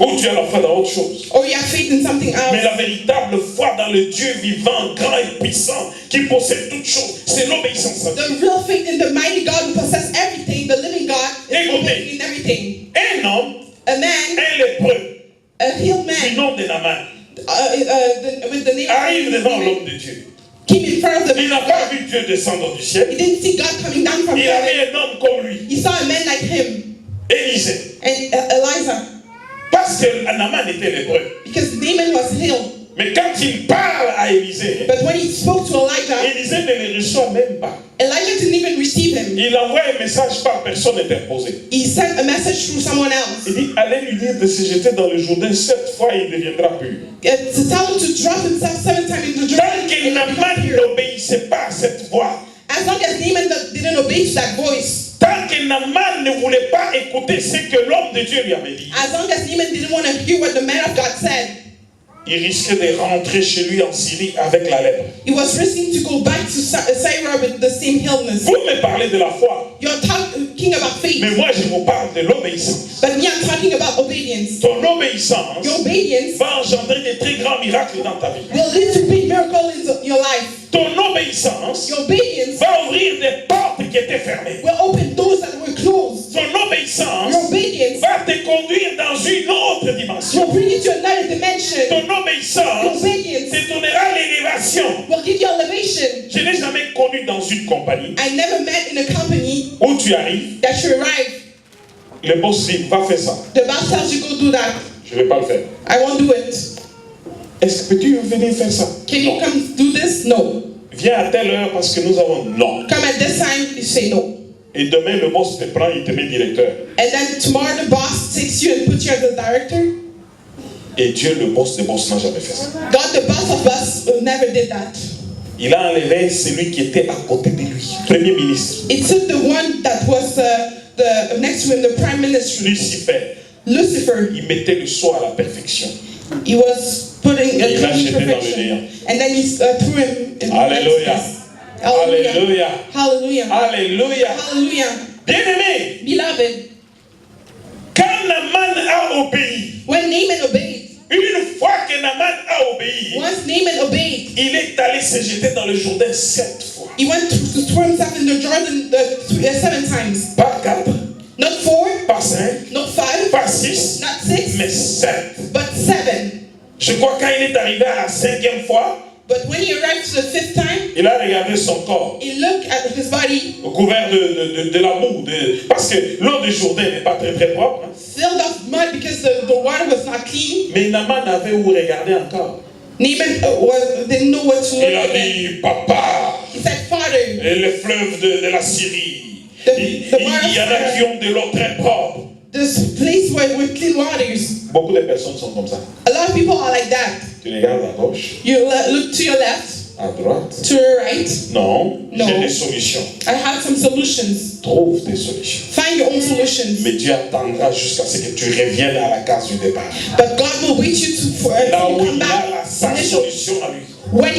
S1: Ou tu as la foi dans autre chose.
S3: Or you have faith in something
S1: Mais
S3: else.
S1: la véritable foi dans le Dieu vivant, grand et puissant, qui possède toutes choses, c'est l'obéissance à Dieu.
S3: The real faith in the mighty God who possesses everything, the living God, is
S1: Écoutez.
S3: obeying in everything.
S1: Un homme,
S3: A man,
S1: un lépreux,
S3: a healed
S1: du
S3: man,
S1: nom de Naaman,
S3: with the name
S1: arrive devant
S3: of
S1: l'homme de Dieu.
S3: came in front of
S1: Il
S3: the
S1: n'a pas vu Dieu descendre du ciel.
S3: He didn't see God coming down from
S1: Il
S3: heaven.
S1: avait un homme comme lui,
S3: He saw a man like him,
S1: Élisée.
S3: and Elijah,
S1: Parce que Naaman était lépreux.
S3: because Naaman was healed.
S1: Mais quand il parle à Élisée,
S3: But when he spoke to Elijah,
S1: Élisée ne le reçoit même pas.
S3: Elijah didn't even receive him.
S1: Il envoie un message par personne interposée.
S3: He sent a message through someone else.
S1: Il dit, allez lui dire de se jeter dans le Jourdain 7 fois et il deviendra pur.
S3: To tell him to drop himself 7 times in the Jordan.
S1: Tant que
S3: and become
S1: Naaman
S3: pure.
S1: n'obéissait pas à cette voix,
S3: As long as Naaman didn't obey to that voice,
S1: tant que Naaman ne voulait pas écouter ce que l'homme de Dieu lui avait dit,
S3: as long as Naaman didn't want to hear what the man of God said,
S1: il risquait de rentrer chez lui en Syrie avec la lèpre.
S3: he was risking to go back to Syria with the same illness.
S1: Vous me parlez de la foi,
S3: You're talking about faith,
S1: mais moi je vous parle de l'obéissance.
S3: but me, I'm talking about obedience.
S1: Ton obéissance
S3: Your obedience
S1: va engendrer de très grands miracles dans ta vie.
S3: will lead to big miracles in your life.
S1: Ton obéissance
S3: Your obedience
S1: va ouvrir des portes qui étaient fermées.
S3: will open doors that were closed.
S1: Ton obéissance
S3: Your obedience
S1: va te conduire dans une autre dimension.
S3: will bring you to another dimension.
S1: Ton
S3: Your
S1: obéissance
S3: obedience
S1: te donnera l'élévation.
S3: will give you elevation.
S1: Je n'ai jamais connu dans une compagnie
S3: I never met in a company
S1: où tu arrives,
S3: that you arrive.
S1: le boss dit, va faire ça.
S3: The boss tells you go do that.
S1: Je ne vais pas le faire.
S3: I won't do it.
S1: Est-ce que tu veux venir faire ça?
S3: Can you
S1: Non.
S3: come do this? No.
S1: Viens à telle heure parce que nous avons non.
S3: Come at this time, you say no.
S1: Et demain, le boss te prend, il te met directeur.
S3: And then tomorrow the boss takes you and puts you as the director.
S1: Et Dieu, le boss des boss, n'a jamais fait ça.
S3: God, the boss of us, never did that.
S1: Il a enlevé celui qui était à côté de lui, premier ministre,
S3: It took the one that was the next to him, the prime minister,
S1: Lucifer.
S3: Lucifer.
S1: Il mettait le sceau à la perfection.
S3: He was putting
S1: Il l'a jeté dans le
S3: perfection,
S1: néant.
S3: and then he threw him in the
S1: Alléluia.
S3: next place. Hallelujah.
S1: Alléluia.
S3: Hallelujah.
S1: Alléluia.
S3: Hallelujah.
S1: Bien-aimé,
S3: Beloved,
S1: quand Naaman a obéi,
S3: when Naaman obeyed,
S1: une fois que Naaman a obéi,
S3: once Naaman obeyed,
S1: il est allé se jeter dans le Jourdain 7 fois.
S3: he went to throw himself in the Jordan 7 times.
S1: Pas 4,
S3: Not 4,
S1: pas 5,
S3: not 5,
S1: pas 6,
S3: not 6,
S1: mais 7.
S3: but 7.
S1: Je crois quand il est arrivé à la 5e fois,
S3: But when he arrived to the 5th time,
S1: il a regardé son corps,
S3: he looked at his body
S1: couvert de la boue, parce que l'eau du Jourdain n'est pas très très propre. Hein.
S3: filled of mud because the water was not clean.
S1: Mais Naaman avait où regarder encore.
S3: Naaman didn't know what to look
S1: Il a
S3: at.
S1: dit, papa,
S3: He said, Father,
S1: et le fleuve de la Syrie,
S3: The
S1: il y en a qui ont de l'eau très propre.
S3: this place with clean waters.
S1: Beaucoup de personnes sont comme ça.
S3: A lot of people are like that.
S1: Tu regardes à gauche,
S3: You look to your left,
S1: à droite.
S3: to your right.
S1: Non,
S3: No.
S1: j'ai des solutions.
S3: I have some solutions.
S1: Trouve des solutions.
S3: Find your own solutions.
S1: Mais Dieu attendra jusqu'à ce que tu reviennes à la case du départ.
S3: But God will wait you to
S1: Là où
S3: come
S1: il a
S3: back
S1: sa
S3: initial,
S1: solution à lui.
S3: where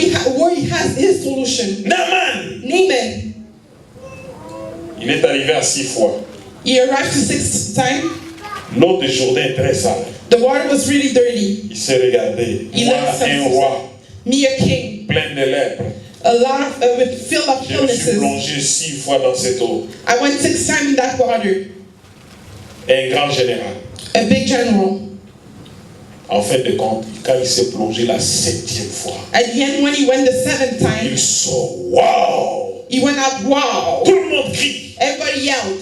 S3: he has his solution.
S1: Naaman,
S3: Naaman,
S1: il est arrivé à 6 fois.
S3: he arrived to 6th time.
S1: L'eau de Jourdain est très sale.
S3: The water was really dirty.
S1: Il s'est regardé.
S3: Il
S1: Moi,
S3: a
S1: un roi
S3: Me a king,
S1: plein de lèpres.
S3: a lot of with filled of
S1: Je me suis
S3: illnesses.
S1: plongé 6 fois dans cette eau.
S3: I went 6 times in that water.
S1: Un grand général.
S3: A big general.
S1: En fin de compte, quand il s'est plongé la 7e fois,
S3: At the end, when he went the 7th time,
S1: il sort. Waouh!
S3: he went out, wow!
S1: Tout le monde crie.
S3: Everybody yelled,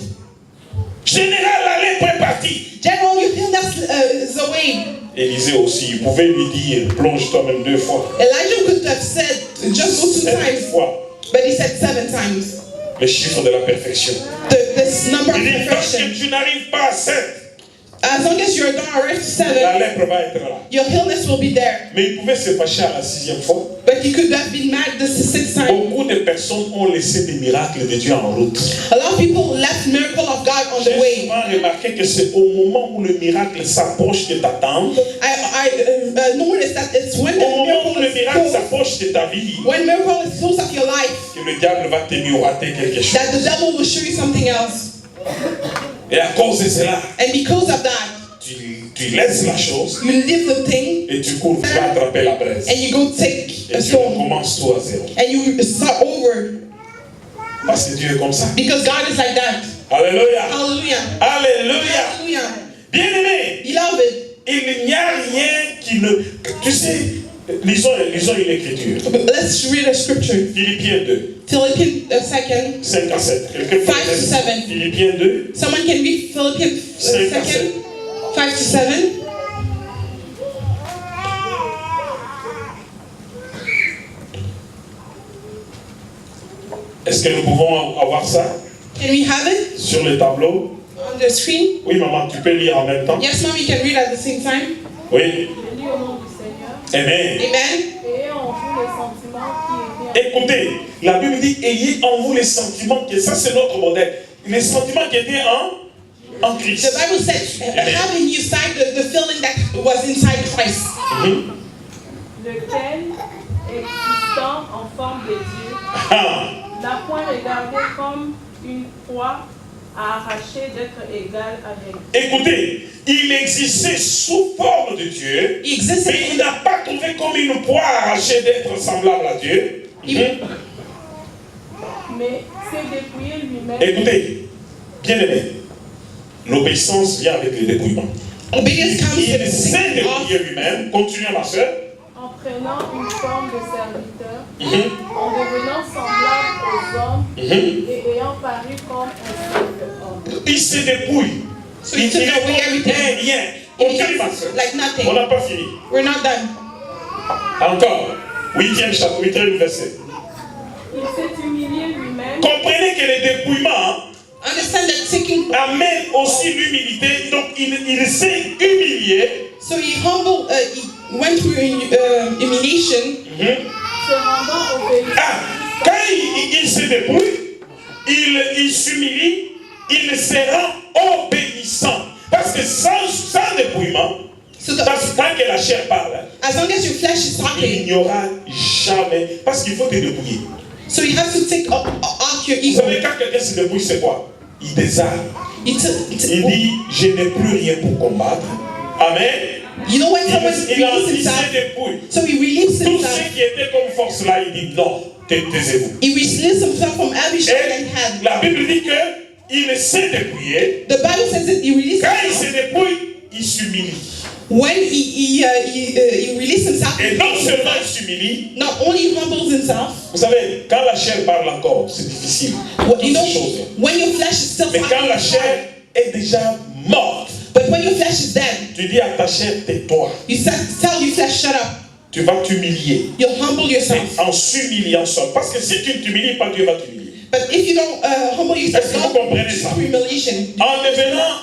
S1: Général, la lèpre est partie.
S3: General, you healed us away.
S1: Élisée aussi, il pouvait lui dire, plonge toi-même 2 fois.
S3: Elijah could have said, just go 2
S1: 7
S3: times,
S1: fois.
S3: but he said 7 times.
S1: Le chiffre de la perfection.
S3: This number of
S1: Il dit, tant
S3: perfection.
S1: que tu n'arrives pas à 7,
S3: As long as you're not arrive to 7,
S1: la lèpre va être là.
S3: your healness will be there.
S1: Mais il pouvait se fâcher à la 6e fois.
S3: But he could have been mad this is 6th time.
S1: Beaucoup de personnes ont laissé des miracles de Dieu en route.
S3: A lot of people left miracle of God on the
S1: J'ai
S3: way.
S1: souvent remarqué que c'est au moment où le miracle s'approche de ta tente,
S3: I noticed that it's when the
S1: au moment où le
S3: miracle is
S1: miracle
S3: close,
S1: s'approche de ta vie,
S3: when miracle is close of your life,
S1: que le diable va te miroiter quelque chose.
S3: that the devil will show you something else.
S1: Et à cause de cela,
S3: And because of that,
S1: tu laisses la chose
S3: you leave the thing
S1: et tu cours, tu vas attraper la braise.
S3: and you go take
S1: Et
S3: a
S1: tu
S3: stone
S1: recommences tout à zéro.
S3: and you start over
S1: Parce que Dieu est comme ça.
S3: because God is like that.
S1: Alléluia.
S3: Hallelujah.
S1: Alléluia.
S3: Hallelujah.
S1: Bien-aimé,
S3: Beloved,
S1: il n'y a rien qui ne... Tu sais, lisons une écriture.
S3: let's read a scripture.
S1: Philippiens 2,
S3: Philippians 2nd,
S1: 5 à 7. Quelqu'un peut
S3: 5 to 7.
S1: lire Philippiens 2,
S3: Someone can read Philippians
S1: 5 à 7.
S3: 2nd, 5 to 7.
S1: Est-ce que nous pouvons avoir ça
S3: Can we have it
S1: sur le tableau?
S3: on the screen?
S1: Oui, maman, tu peux lire en même temps?
S3: Yes, mom, you can read at the same time.
S1: Oui.
S4: Je lis au nom du Seigneur.
S1: Amen.
S3: Amen.
S4: Ayez en vous les sentiments qui étaient
S1: Écoutez, la Bible dit, ayez en vous les sentiments, que ça c'est notre modèle. Les sentiments qui étaient en Christ.
S3: The Bible says, have in you side the feeling that was inside Christ,
S4: lequel, existant en forme de Dieu,
S1: Ah.
S4: n'a point regardé comme une proie à arracher d'être égal avec Dieu.
S1: Écoutez, il existait sous forme de Dieu,
S3: he existed
S1: mais il n'a pas trouvé comme une proie arrachée d'être semblable à Dieu.
S4: Mais s'est dépouillé lui-même.
S1: Écoutez, bien aimé, l'obéissance vient avec le dépouillement.
S3: obedience comes with
S1: Il
S3: the
S1: s'est
S3: taking off,
S1: dépouillé lui-même, continuez ma soeur.
S4: En prenant une forme de serviteur, en devenant semblable aux hommes et ayant paru comme un simple homme.
S1: Il se dépouille.
S3: So he took away everything.
S1: Rien.
S3: It
S1: Continue ma
S3: becomes
S1: soeur.
S3: like
S1: On
S3: nothing.
S1: n'a pas fini.
S3: We're not done.
S1: Encore. 8e chapitre, 8e verset.
S4: Il s'est humilié lui-même.
S1: Comprenez que le dépouillement
S3: Understand that taking,
S1: amène aussi l'humilité. Donc il s'est humilié.
S3: so he went through humiliation.
S4: Se rendant obéissant.
S1: Ah, quand il se dépouille, il s'humilie, il se rend obéissant. Parce que sans dépouillement,
S3: So the,
S1: parce que tant que la chair parle,
S3: as long as your flesh is
S1: il
S3: talking,
S1: n'y aura jamais. Parce qu'il faut te dépouiller.
S3: so you have to take off your
S1: Vous
S3: ego.
S1: savez, quand quelqu'un se dépouille, c'est quoi? Il désarme.
S3: You,
S1: Il dit, je n'ai plus rien pour combattre. Amen.
S3: you know when someone
S1: Il
S3: relieves
S1: se
S3: himself,
S1: dépouille.
S3: so he relieves
S1: Tous
S3: himself.
S1: ceux qui étaient comme force là, il dit non, taisez-vous.
S3: He releases himself from every shame that he
S1: Et
S3: had.
S1: la Bible dit que il s'est dépouillé.
S3: The Bible says that he released
S1: Quand il
S3: himself.
S1: se dépouille, il s'humilie.
S3: When he released himself,
S1: Et non seulement il s'humilie,
S3: not only humbles himself,
S1: vous savez, quand la chair parle encore, c'est difficile.
S3: what, you know,
S1: Toutes ces choses.
S3: when your flesh is still
S1: Mais quand la
S3: talking,
S1: chair est déjà morte,
S3: but when your flesh is dead,
S1: tu dis à ta chair, tais-toi.
S3: you tell your flesh, shut up.
S1: Tu vas t'humilier.
S3: You'll humble yourself.
S1: En s'humiliant seul. Parce que si tu ne t'humilies pas, Dieu va t'humilier.
S3: But if you don't humble yourself,
S1: Est-ce que vous
S3: God
S1: comprenez
S3: will
S1: ça?
S3: do humiliation.
S1: En devenant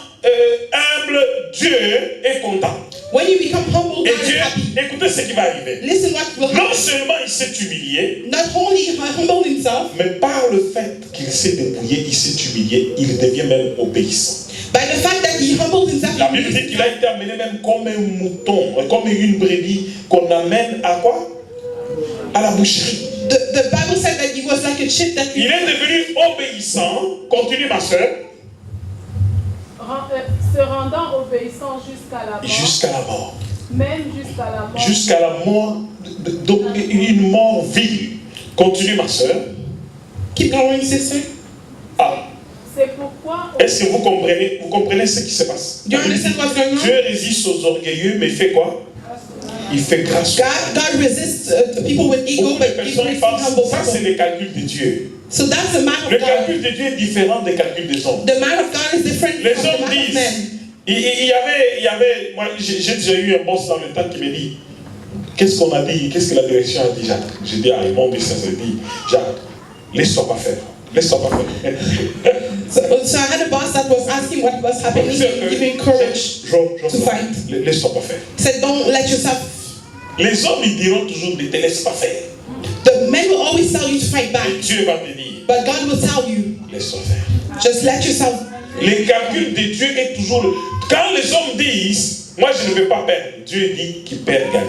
S1: humble, Dieu est content.
S3: When you become humble,
S1: Et
S3: God is
S1: Dieu,
S3: happy.
S1: écoutez ce qui va arriver.
S3: Listen what will
S1: Non
S3: happen.
S1: seulement il s'est humilié,
S3: Not only humble himself,
S1: mais par le fait qu'il s'est dépouillé, il s'est humilié, il devient même obéissant.
S3: by the fact that he humbled himself,
S1: La Bible dit qu'il a été amené même comme un mouton, comme une brebis qu'on amène à quoi? À la boucherie.
S3: the Bible said that he was like a sheep that
S1: Il est devenu obéissant. Continue ma soeur.
S4: Se rendant obéissant jusqu'à la mort.
S1: Jusqu'à la mort.
S4: Même jusqu'à la mort.
S1: Jusqu'à la mort, une mort vive. Continue ma soeur.
S3: keep going, sister.
S1: Ah,
S4: C'est pourquoi
S1: est-ce que vous comprenez ce qui se passe?
S3: Do you understand what's going on?
S1: Dieu résiste aux orgueilleux, mais fait quoi? il fait grâce.
S3: God resists people with ego,
S1: Beaucoup de
S3: but He
S1: personnes
S3: graces
S1: pensent
S3: humble
S1: ça c'est
S3: people.
S1: le calcul de Dieu.
S3: So that's the man
S1: Le
S3: of God.
S1: calcul de Dieu est différent des calculs des hommes.
S3: The man of God is different
S1: Les
S3: from the
S1: hommes
S3: man of
S1: disent,
S3: men.
S1: il y avait, moi j'ai déjà eu un boss dans le temps qui me dit, qu'est-ce qu'on a dit, qu'est-ce que la direction a dit, Jacques? J'ai dit, ils m'ont dit ça, j'ai dit, Jacques, laisse-toi pas faire, laisse-toi pas faire.
S3: So I had a boss that was asking what was happening and giving courage to fight.
S1: Laisse-toi pas faire.
S3: He said, don't let yourself.
S1: Les hommes, ils diront toujours, ne te laisse pas faire.
S3: The men will always tell you to fight back,
S1: Et Dieu va te dire,
S3: but God will tell you,
S1: laisse-toi faire.
S3: just let yourself.
S1: Le calcul de Dieu est toujours... Quand les hommes disent, moi je ne veux pas perdre, Dieu dit qu'il perd, gagne.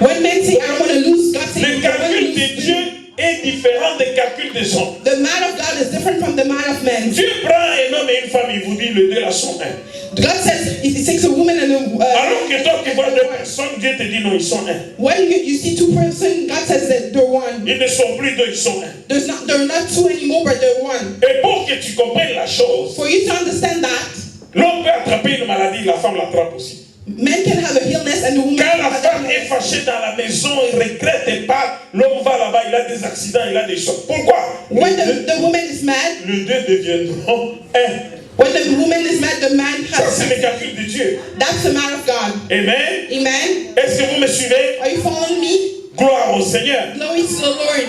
S3: When men say, I don't want to lose, God says,
S1: Le
S3: you don't want to
S1: calcul de
S3: lose.
S1: Dieu est différent des calculs des hommes.
S3: The man of God is different from the man of men.
S1: Dieu prend un homme et une femme, il vous dit, les deux là sont un.
S3: God says, if He takes a woman and
S1: Alors que toi qui vois deux personnes, Dieu te dit non, ils sont un.
S3: when you see two persons, God says that they're one.
S1: Ils ne sont plus deux, ils sont un.
S3: They're not two anymore, but they're one.
S1: Et pour que tu comprennes la chose,
S3: For you to understand that,
S1: l'homme peut attraper une maladie, la femme l'attrape aussi.
S3: men can have a illness and the woman
S1: Quand
S3: can
S1: la
S3: have
S1: femme
S3: a
S1: est fâchée dans la maison, il regrette et part, l'homme va là-bas, il a des accidents, il a des choses. Pourquoi?
S3: When the woman is mad,
S1: Les deux deviendront un.
S3: when the woman is mad, the man
S1: Ça,
S3: has.
S1: c'est le calcul de Dieu.
S3: That's the man of God.
S1: Amen.
S3: Amen.
S1: Est-ce que vous me suivez?
S3: Are you following me?
S1: Gloire au Seigneur.
S3: Glory to the Lord.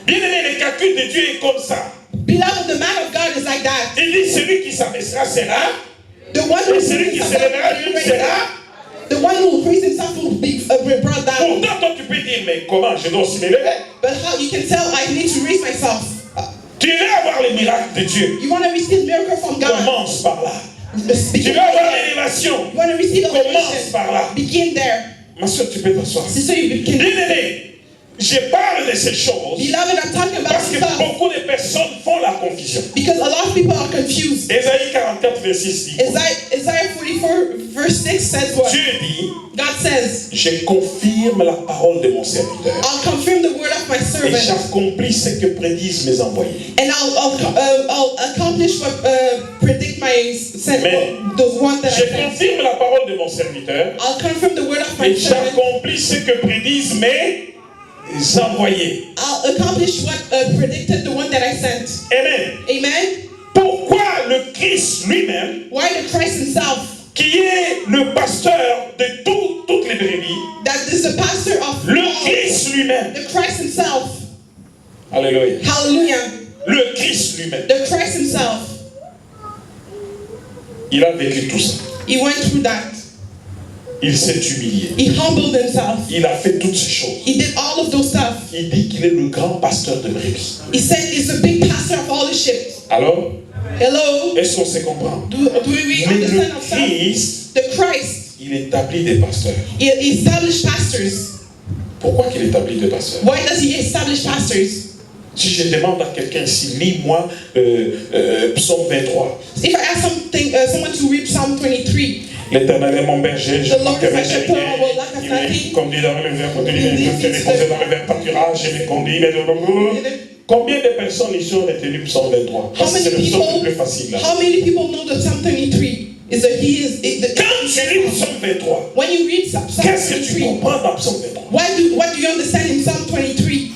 S1: Bien aimé, le calcul de Dieu est comme ça.
S3: Beloved, the man of God is like that.
S1: Il dit, celui qui s'abaissera sera,
S3: The one who
S1: et celui qui se lèvera lui sera.
S3: the one who will praise himself will be brought down.
S1: Pourtant, toi, tu peux dire, mais comment je dois aussi me lever?
S3: But how you can tell I need to raise myself.
S1: Tu veux avoir les miracles de Dieu.
S3: You want to receive miracle from God.
S1: Commence par là. Tu
S3: Begin
S1: veux avoir
S3: there.
S1: l'élévation.
S3: You want to receive
S1: Commence
S3: elevation.
S1: par là.
S3: Begin there.
S1: Ma soeur, tu peux t'asseoir.
S3: Sister, you
S1: Bien
S3: can.
S1: aimé, je parle de ces choses
S3: Beloved, I'm talking about
S1: parce que
S3: stuff
S1: beaucoup de personnes font la confusion.
S3: because a lot of people are confused.
S1: Ésaïe 44, verset 6 dit,
S3: Isaiah 44 verse 6 says what?
S1: Dieu dit,
S3: God says,
S1: je confirme la parole de mon serviteur
S3: I'll confirm the word of my
S1: et
S3: servant,
S1: j'accomplis ce que prédisent mes envoyés.
S3: and I'll accomplish what predict my
S1: Amen.
S3: those ones that
S1: Je
S3: I sent.
S1: confirme la parole de mon serviteur
S3: I'll confirm the word of my
S1: et
S3: servant.
S1: j'accomplis ce que prédisent mes envoyés.
S3: I'll accomplish what predicted the one that I sent.
S1: Amen.
S3: Amen.
S1: Pourquoi le Christ lui-même,
S3: Why the Christ himself,
S1: qui est le pasteur de toutes les brebis,
S3: that is the pastor of
S1: le
S3: all,
S1: Christ lui-même,
S3: the Christ himself,
S1: alléluia,
S3: hallelujah,
S1: le Christ lui-même,
S3: the Christ himself,
S1: il a vécu tout ça.
S3: he went through that.
S1: Il s'est humilié.
S3: He humbled himself.
S1: Il a fait toutes ces choses.
S3: He did all of those stuff.
S1: Il dit qu'il est le grand pasteur de brebis.
S3: He said he's the big pastor of all the sheep.
S1: Alors,
S3: Hello?
S1: est-ce qu'on se comprend?
S3: Do we
S1: Mais
S3: understand
S1: le
S3: ourselves?
S1: Christ,
S3: The Christ,
S1: il établit des pasteurs.
S3: he established pastors.
S1: Pourquoi qu'il établit des pasteurs?
S3: Why does he establish pastors?
S1: Si je demande à quelqu'un ici, lis-moi Psaume 23.
S3: If I ask someone to read Psalm 23,
S1: L'Éternel est mon berger, je
S3: The
S1: ne
S3: Lord
S1: manquerai
S3: is my
S1: de
S3: shepherd,
S1: rien.
S3: I will lack
S1: Il
S3: nothing.
S1: me conduit dans le verre continu, il me conduit dans le verre pâturage, je me conduis. Combien de personnes ici ont retenu Psaume 23? Parce que c'est le psaume le plus facile. Là.
S3: how many people know the Psalm 23? Is that
S1: Quand tu lis Psaume 23,
S3: when you read Psalm
S1: qu'est-ce que tu
S3: 23,
S1: comprends dans Psaume 23?
S3: what do you understand in Psalm 23?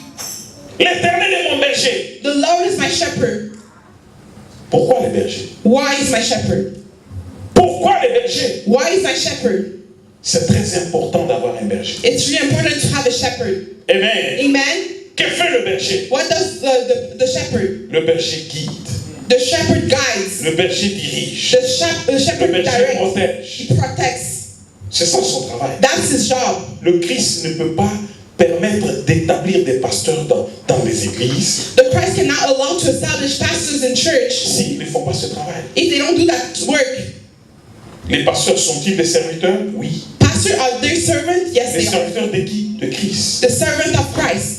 S1: L'Éternel est mon berger.
S3: The Lord is my shepherd.
S1: Pourquoi les bergers?
S3: Why is my shepherd?
S1: Pourquoi les bergers?
S3: Why is my shepherd?
S1: C'est très important d'avoir un berger.
S3: It's really important to have a shepherd.
S1: Amen.
S3: Amen.
S1: Que fait le berger?
S3: What does the shepherd?
S1: Le berger guide.
S3: The shepherd guides.
S1: Le berger dirige.
S3: The
S1: Le
S3: shepherd
S1: berger
S3: directs.
S1: protège.
S3: He protects.
S1: C'est ça son travail.
S3: That's his job.
S1: Le Christ ne peut pas permettre d'établir des pasteurs dans les églises
S3: The Christ cannot allow to establish pastors in church
S1: s'ils ne font pas ce travail.
S3: if they don't do that work.
S1: Les pasteurs sont-ils des serviteurs? Oui.
S3: Pastors are their servants? Yes,
S1: Les
S3: they are.
S1: serviteurs de qui? De Christ.
S3: The servant of Christ.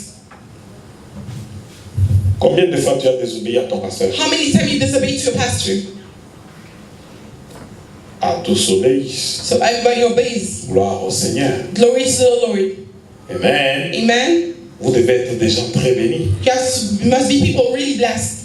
S1: Combien de fois tu as désobéi à ton pasteur?
S3: How many times you disobeyed to a pastor?
S1: À tous obéissent.
S3: So everybody obeys.
S1: Gloire au Seigneur.
S3: Glory to the Lord.
S1: Amen.
S3: Amen.
S1: Vous devez être des gens très bénis.
S3: You must be people really blessed.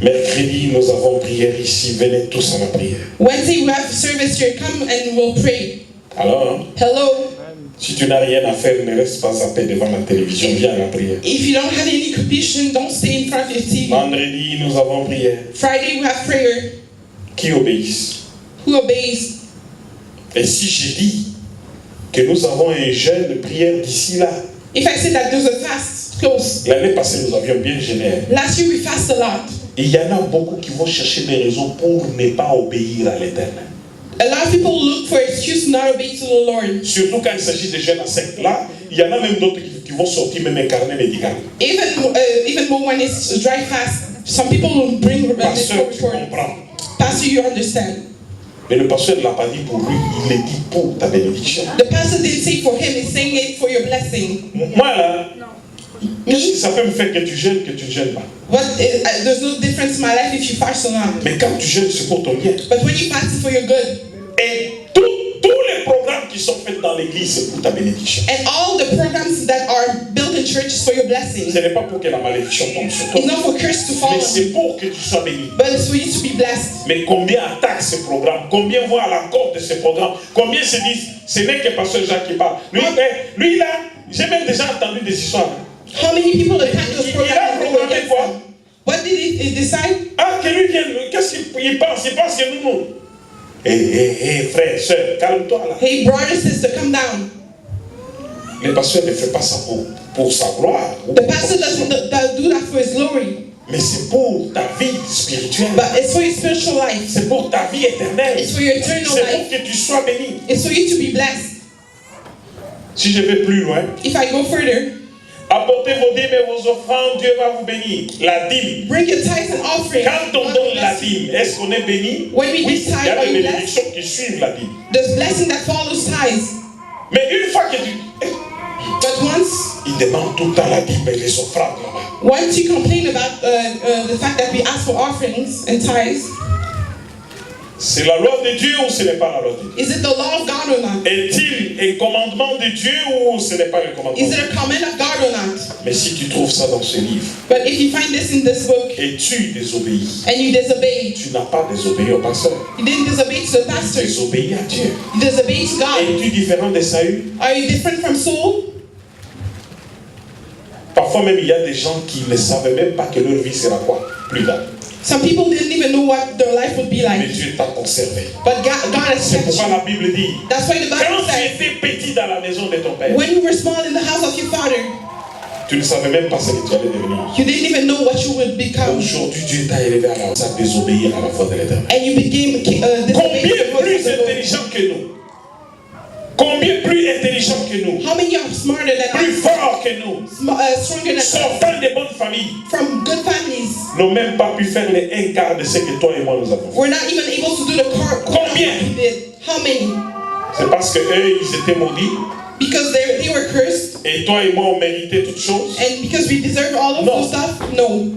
S1: Mercredi, nous avons prière ici. Venez tous à la prière.
S3: Wednesday we have service here. Come and we'll pray.
S1: Alors,
S3: Hello.
S1: si tu n'as rien à faire, ne reste pas zappé devant la télévision, viens à la prière.
S3: If you don't have any competition, don't stay in front of your TV.
S1: Vendredi, nous avons prière.
S3: Friday, we have prayer.
S1: Qui obéisse?
S3: Who obeys?
S1: Et si je dis que nous avons un jeûne de prière d'ici là,
S3: If I say that there's a fast close.
S1: l'année passée, nous avions bien jeûné.
S3: Last year, we fast a lot.
S1: Et il y en a beaucoup qui vont chercher des raisons pour ne pas obéir à l'Éternel.
S3: A lot of people look for excuse not obey to the Lord.
S1: Surtout quand il s'agit de jeunes à 5 là, il y en a même d'autres qui vont sortir même un carnet médical.
S3: Even more when it's dry fast, some people will bring a
S1: Pasteur, tu
S3: report.
S1: comprends.
S3: Pastor, you understand.
S1: Mais le pasteur ne l'a pas dit pour lui, il l'a dit pour ta bénédiction.
S3: The pastor didn't say for him, he's saying it for your blessing.
S1: Moi là, qu'est-ce que ça peut me faire que tu jeûnes, que tu ne jeûnes pas?
S3: There's no difference in my life if you fast or not.
S1: Mais quand tu jeûnes, c'est pour ton bien.
S3: But when you fast, it's for your good.
S1: Et tous les programmes qui sont faits dans l'église, c'est pour ta bénédiction.
S3: And all the programs that are built in church is for your blessing.
S1: Ce n'est pas pour que la malédiction tombe sur toi.
S3: It's not for curse to fall
S1: Mais
S3: on
S1: c'est
S3: you,
S1: pour que tu sois béni.
S3: but it's for you to be blessed.
S1: Mais combien attaquent ces programmes? Combien vont à l'encontre de ces programmes? Combien se disent, ce n'est que pasteur Jacques qui parle. Lui là, j'ai même déjà entendu des histoires.
S3: How many people attack those
S1: Il a
S3: programs?
S1: programmé quoi?
S3: What did he decide?
S1: Ah, que lui vienne, qu'est-ce qu'il pense? Il pense que nous. Hé, frère, soeur, calme-toi là.
S3: Hey, brother, sister, come down.
S1: Le pasteur ne fait pas ça pour sa gloire.
S3: The pastor doesn't do that for his glory,
S1: Mais c'est pour ta vie spirituelle.
S3: but it's for your spiritual life.
S1: C'est pour ta vie éternelle.
S3: It's for your eternal
S1: C'est pour
S3: life.
S1: que tu sois béni.
S3: It's for you to be blessed.
S1: Si je vais plus loin,
S3: If I go further,
S1: apportez vos dîmes et vos offrandes, Dieu va vous bénir. La dîme.
S3: bring your tithes and offerings.
S1: Quand on
S3: God
S1: donne
S3: will
S1: la
S3: bless you.
S1: dîme, est-ce qu'on est béni?
S3: When we
S1: Oui,
S3: give
S1: il y a
S3: tithe, are
S1: des
S3: we blessed?
S1: bénédictions qui suivent la dîme.
S3: There's blessing that follows tithes.
S1: Mais une fois que tu...
S3: But once
S1: Il demande tout le temps la dîme et les offrandes là-bas.
S3: Once you complain about the fact that we ask for offerings and tithes,
S1: C'est la loi de Dieu ou ce n'est pas la loi de Dieu?
S3: is it the law of God or not?
S1: Est-il un commandement de Dieu ou ce n'est pas le commandement
S3: Is
S1: de
S3: it
S1: Dieu?
S3: a command of God or not?
S1: Mais si tu trouves ça dans ce livre
S3: But if you find this in this book
S1: et tu désobéis,
S3: and you disobey,
S1: tu n'as pas désobéi au pasteur.
S3: you didn't disobey to the
S1: Tu
S3: pastor,
S1: désobéis à Dieu.
S3: you disobey to God.
S1: Es-tu différent de Saül?
S3: Are you different from Saul?
S1: Parfois même il y a des gens qui ne savaient même pas que leur vie sera quoi plus tard.
S3: Some people didn't even know what their life would be
S1: Mais
S3: like.
S1: Dieu t'a conservé.
S3: But God has
S1: C'est
S3: kept
S1: pourquoi
S3: you.
S1: la Bible dit,
S3: That's why the
S1: quand
S3: Bible
S1: tu
S3: says,
S1: étais petit dans la maison de ton père,
S3: when you were small in the house of your father,
S1: tu ne savais même pas ce que tu allais devenir.
S3: you didn't even know what you would become.
S1: Aujourd'hui, Dieu t'a élevé à la hauteur à désobéir à la voix de l'Éternel.
S3: And you became disobeying
S1: Combien
S3: the voice
S1: plus
S3: of the Lord.
S1: intelligent que nous? Combien plus intelligent que nous?
S3: How many are smarter than
S1: Plus
S3: us?
S1: fort que nous?
S3: Stronger than us?
S1: Sortant des bonnes familles,
S3: From good families.
S1: n'ont même pas pu faire les un quart de ce que toi et moi nous avons fait.
S3: We're not even able to do the
S1: Combien?
S3: he did. How many?
S1: C'est parce que eux, ils étaient maudits
S3: Because they were cursed,
S1: et toi et moi, on méritait toutes choses.
S3: and because we deserve all of
S1: No.
S3: those stuff? No.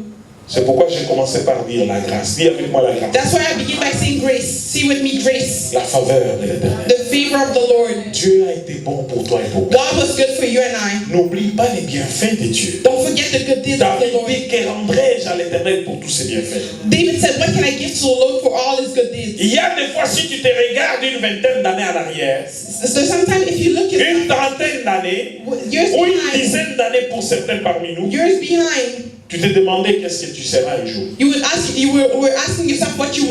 S1: C'est pourquoi j'ai commencé par dire la grâce. Dis avec moi la grâce.
S3: That's why I begin by saying grace. See with me, grace.
S1: La faveur de l'Éternel.
S3: The favor of the Lord.
S1: Dieu a été bon pour toi et pour moi.
S3: God was good for you and I.
S1: N'oublie pas les bienfaits de Dieu.
S3: Don't forget the good deeds of the
S1: David
S3: Lord.
S1: dit, que rendrai-je à l'Éternel pour tous ses bienfaits?
S3: David said, what can I give to the Lord for all his good deeds?
S1: Il y a des fois, si tu te regardes une vingtaine d'années en arrière,
S3: So sometimes if you look at
S1: une trentaine d'années,
S3: years
S1: ou une
S3: behind,
S1: dizaine d'années pour certains parmi nous,
S3: years behind,
S1: tu te demandais qu'est-ce que tu seras un jour.
S3: you were asking yourself what you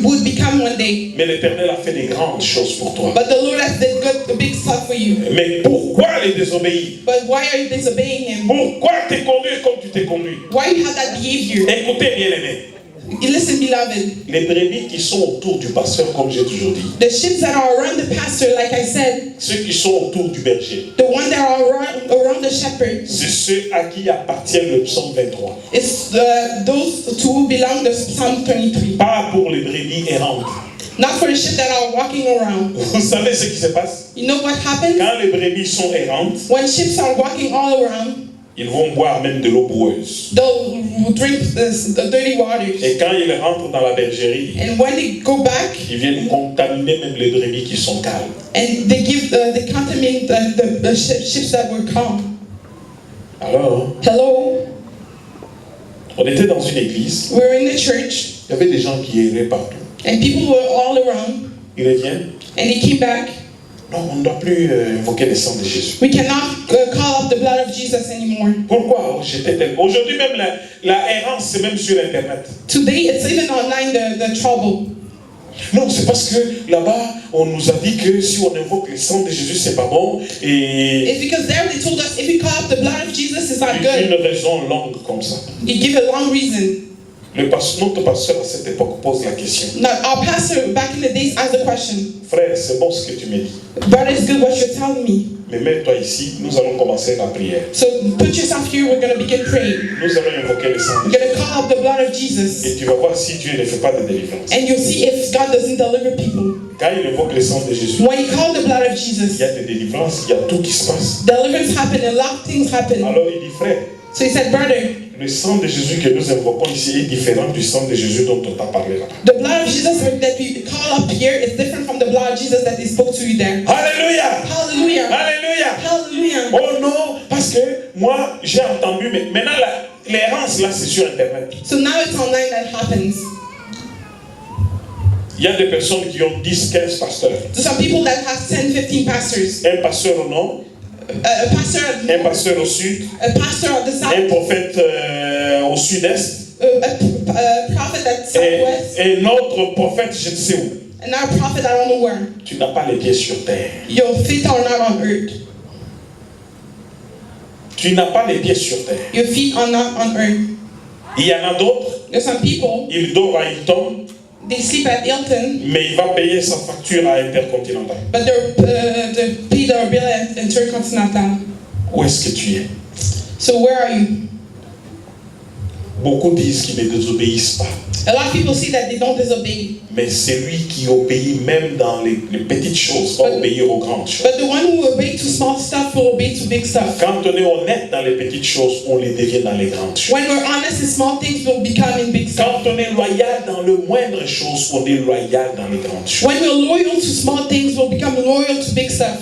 S3: would become one day.
S1: Mais l'Éternel a fait des grandes choses pour toi.
S3: But the Lord has did good, big stuff for you.
S1: Mais pourquoi les désobéir?
S3: But why are you disobeying Him?
S1: Pourquoi te conduire comme tu t'es conduit?
S3: Why you have that behavior?
S1: Écoutez bien les mecs.
S3: Listen, beloved.
S1: Les brebis qui sont autour du pasteur, comme j'ai toujours dit,
S3: The sheep that are around the pastor, like I said,
S1: ceux qui sont autour du berger,
S3: the ones that are around the shepherd,
S1: c'est ceux à qui appartient le psaume 23.
S3: it's those who belong to Psalm 23.
S1: Pas pour les brebis errantes.
S3: Not for the sheep that are walking around.
S1: Vous savez ce qui se passe?
S3: You know what happens?
S1: Quand les brebis sont errantes,
S3: When sheep are walking all around,
S1: ils vont boire même de l'eau boueuse.
S3: they'll drink the dirty water.
S1: Et quand ils rentrent dans la bergerie,
S3: And when they go back,
S1: ils viennent contaminer même les brebis qui sont calmes.
S3: and they contaminate the ships that were calm.
S1: Alors,
S3: Hello?
S1: on était dans une église,
S3: We're in the church,
S1: il y avait des gens qui erraient partout.
S3: and people were all around,
S1: Ils reviennent,
S3: and they came back,
S1: Non, on ne doit plus invoquer le sang de Jésus.
S3: We cannot call up the blood of Jesus anymore.
S1: Pourquoi? Aujourd'hui même, la errance, c'est même sur Internet.
S3: Today, it's even online, the trouble.
S1: Non, c'est parce que là-bas, on nous a dit que si on invoque le sang de Jésus, c'est pas bon. Et
S3: It's because there they told us if we call up the blood of Jesus, it's not good.
S1: une raison longue comme ça.
S3: You give a long reason.
S1: Notre pasteur à cette époque pose la question.
S3: Now, our pastor back in the days asked the question,
S1: Frère, c'est bon ce que tu me dis.
S3: brother, it's good what you're telling me.
S1: Mais mets-toi ici, nous allons commencer la prière.
S3: So put yourself here, we're going to begin praying.
S1: Nous allons invoquer le sang de
S3: We're going to call up the blood of
S1: Jésus.
S3: Jesus.
S1: Et tu vas voir si Dieu ne fait pas de délivrance.
S3: And you'll see if God doesn't deliver people.
S1: Quand il invoque le sang de Jésus,
S3: When you call the blood of
S1: il
S3: Jesus,
S1: y a des délivrances, il y a tout qui se passe.
S3: deliverance happen and a lot of things happen.
S1: Alors il dit, frère,
S3: So he said, brother,
S1: le sang de Jésus que nous invoquons ici est différent du sang de Jésus dont on t'a parlé là-bas.
S3: the blood of Jesus that we call up here is different from the blood of Jesus that they spoke to you there.
S1: Alléluia!
S3: Hallelujah.
S1: Alléluia!
S3: Hallelujah.
S1: Oh non, parce que moi j'ai entendu, mais maintenant l'errance là c'est sur Internet.
S3: So now it's online that happens.
S1: Il y a des personnes qui ont 10, 15 pasteurs.
S3: So some people that have 10, 15 pastors.
S1: Un pasteur au nord,
S3: A pastor,
S1: un pasteur au sud,
S3: a pastor at the
S1: un
S3: south,
S1: prophète au sud-est,
S3: a prophet at southwest,
S1: et un autre prophète je ne sais où.
S3: and now a prophet I don't know where.
S1: Tu n'as pas les pieds sur terre.
S3: Your feet are not on earth.
S1: Tu n'as pas les pieds sur terre.
S3: Your feet are not on earth.
S1: Il y en a d'autres,
S3: There's some people,
S1: il dort à Hilton,
S3: they sleep at Hilton,
S1: mais il va payer sa facture à Intercontinental.
S3: but they pay their bill at Intercontinental.
S1: Où est-ce que tu es?
S3: So where are you?
S1: Beaucoup disent qu'ils ne désobéissent pas.
S3: A lot of people say that they don't disobey.
S1: Mais celui qui obéit même dans les petites choses va obéir aux grandes choses.
S3: But the one who obey to small stuff will obey to big stuff.
S1: Quand on est honnête dans les petites choses, on les devient dans les grandes choses.
S3: When we're honest in small things, we'll become in big stuff.
S1: Quand on est loyal dans le moindre chose, on est loyal dans les grandes choses.
S3: When we're loyal to small things, we'll become loyal to big stuff.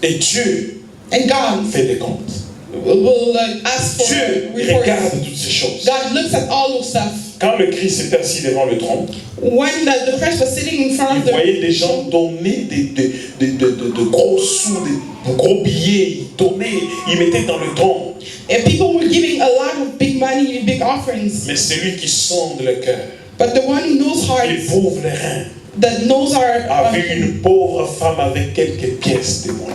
S1: Et Dieu
S3: And God
S1: fait des comptes.
S3: will ask for
S1: Dieu
S3: reports.
S1: regarde toutes ces choses.
S3: God looks at all those stuff.
S1: Quand le Christ était assis devant le trône,
S3: When the Christ was sitting in front
S1: il
S3: of the
S1: voyait des gens donner de gros sous, de gros billets, ils donnaient, ils mettaient dans le trône.
S3: and people were giving a lot of big money and big offerings.
S1: Mais celui qui sonde le cœur,
S3: But the one who knows
S1: il
S3: hearts,
S1: prouve les reins,
S3: that knows our
S1: a vu une pauvre femme avec quelques pièces de monnaie.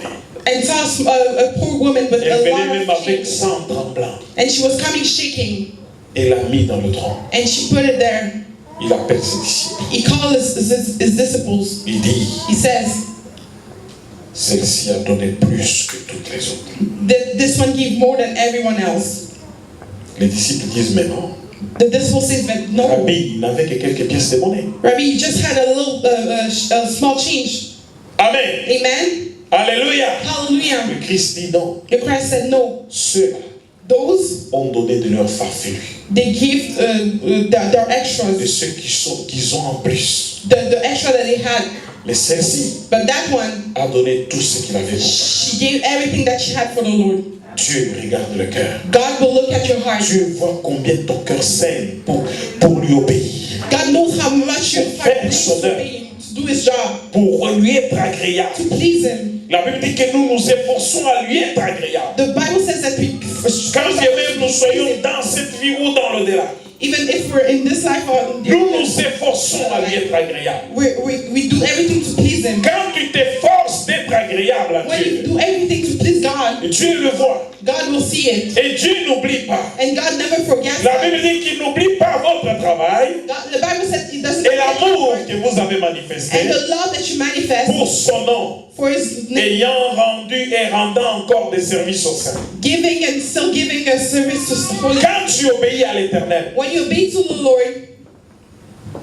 S3: and saw a poor woman with
S1: Elle
S3: a
S1: venait
S3: lot
S1: même
S3: of
S1: avec
S3: shame,
S1: 100 tremblants
S3: and she was coming shaking,
S1: et l'a mis dans le trône.
S3: and she put it there.
S1: Il appelle ses disciples.
S3: He called his disciples.
S1: Il dit,
S3: He says,
S1: celle-ci a donné plus que toutes les autres.
S3: that this one gave more than everyone else.
S1: Les disciples disent, mais non,
S3: The disciples says that no,
S1: Rabbi, il n'avait que quelques pièces de monnaie.
S3: Rabbi, you just had a little small change.
S1: Amen.
S3: Amen.
S1: Alléluia.
S3: Hallelujah.
S1: Le Christ dit non.
S3: The Christ said no.
S1: Ceux-là
S3: Those
S1: ont donné de leur farfelu.
S3: they give their
S1: De
S3: extras,
S1: ceux qu'ils ont en plus.
S3: the extra that they had.
S1: Mais celle-ci
S3: But that one,
S1: a donné tout ce qu'il avait pour moi.
S3: she gave everything that she had for the Lord.
S1: Dieu regarde le cœur.
S3: God will look at your heart.
S1: Dieu voit combien ton cœur saigne pour lui obéir.
S3: God knows how much your heart needs to
S1: Personnel.
S3: obey him, to do his job,
S1: Pour lui être agréable.
S3: to please him.
S1: La Bible dit que nous nous efforçons à lui être agréable.
S3: The Bible says that we,
S1: Quand bien même nous soyons dans cette vie ou dans l'au-delà,
S3: even if we're in this life or in
S1: nous nous efforçons à lui être agréable.
S3: we do everything to please him.
S1: Quand tu t'efforces d'être agréable à
S3: When you
S1: Dieu,
S3: do everything to please God,
S1: Dieu le voit.
S3: God will see it.
S1: Et Dieu n'oublie pas.
S3: And God never forgets
S1: La
S3: that.
S1: Bible dit qu'il n'oublie pas votre travail
S3: The Bible says He doesn't
S1: et l'amour
S3: forget
S1: que vous avez manifesté
S3: and the love that you manifest
S1: pour son nom,
S3: for His name,
S1: ayant rendu et rendant encore des services au sein.
S3: giving and still giving a service to the Holy.
S1: Quand tu obéis à l'Éternel,
S3: When you obey to the Lord,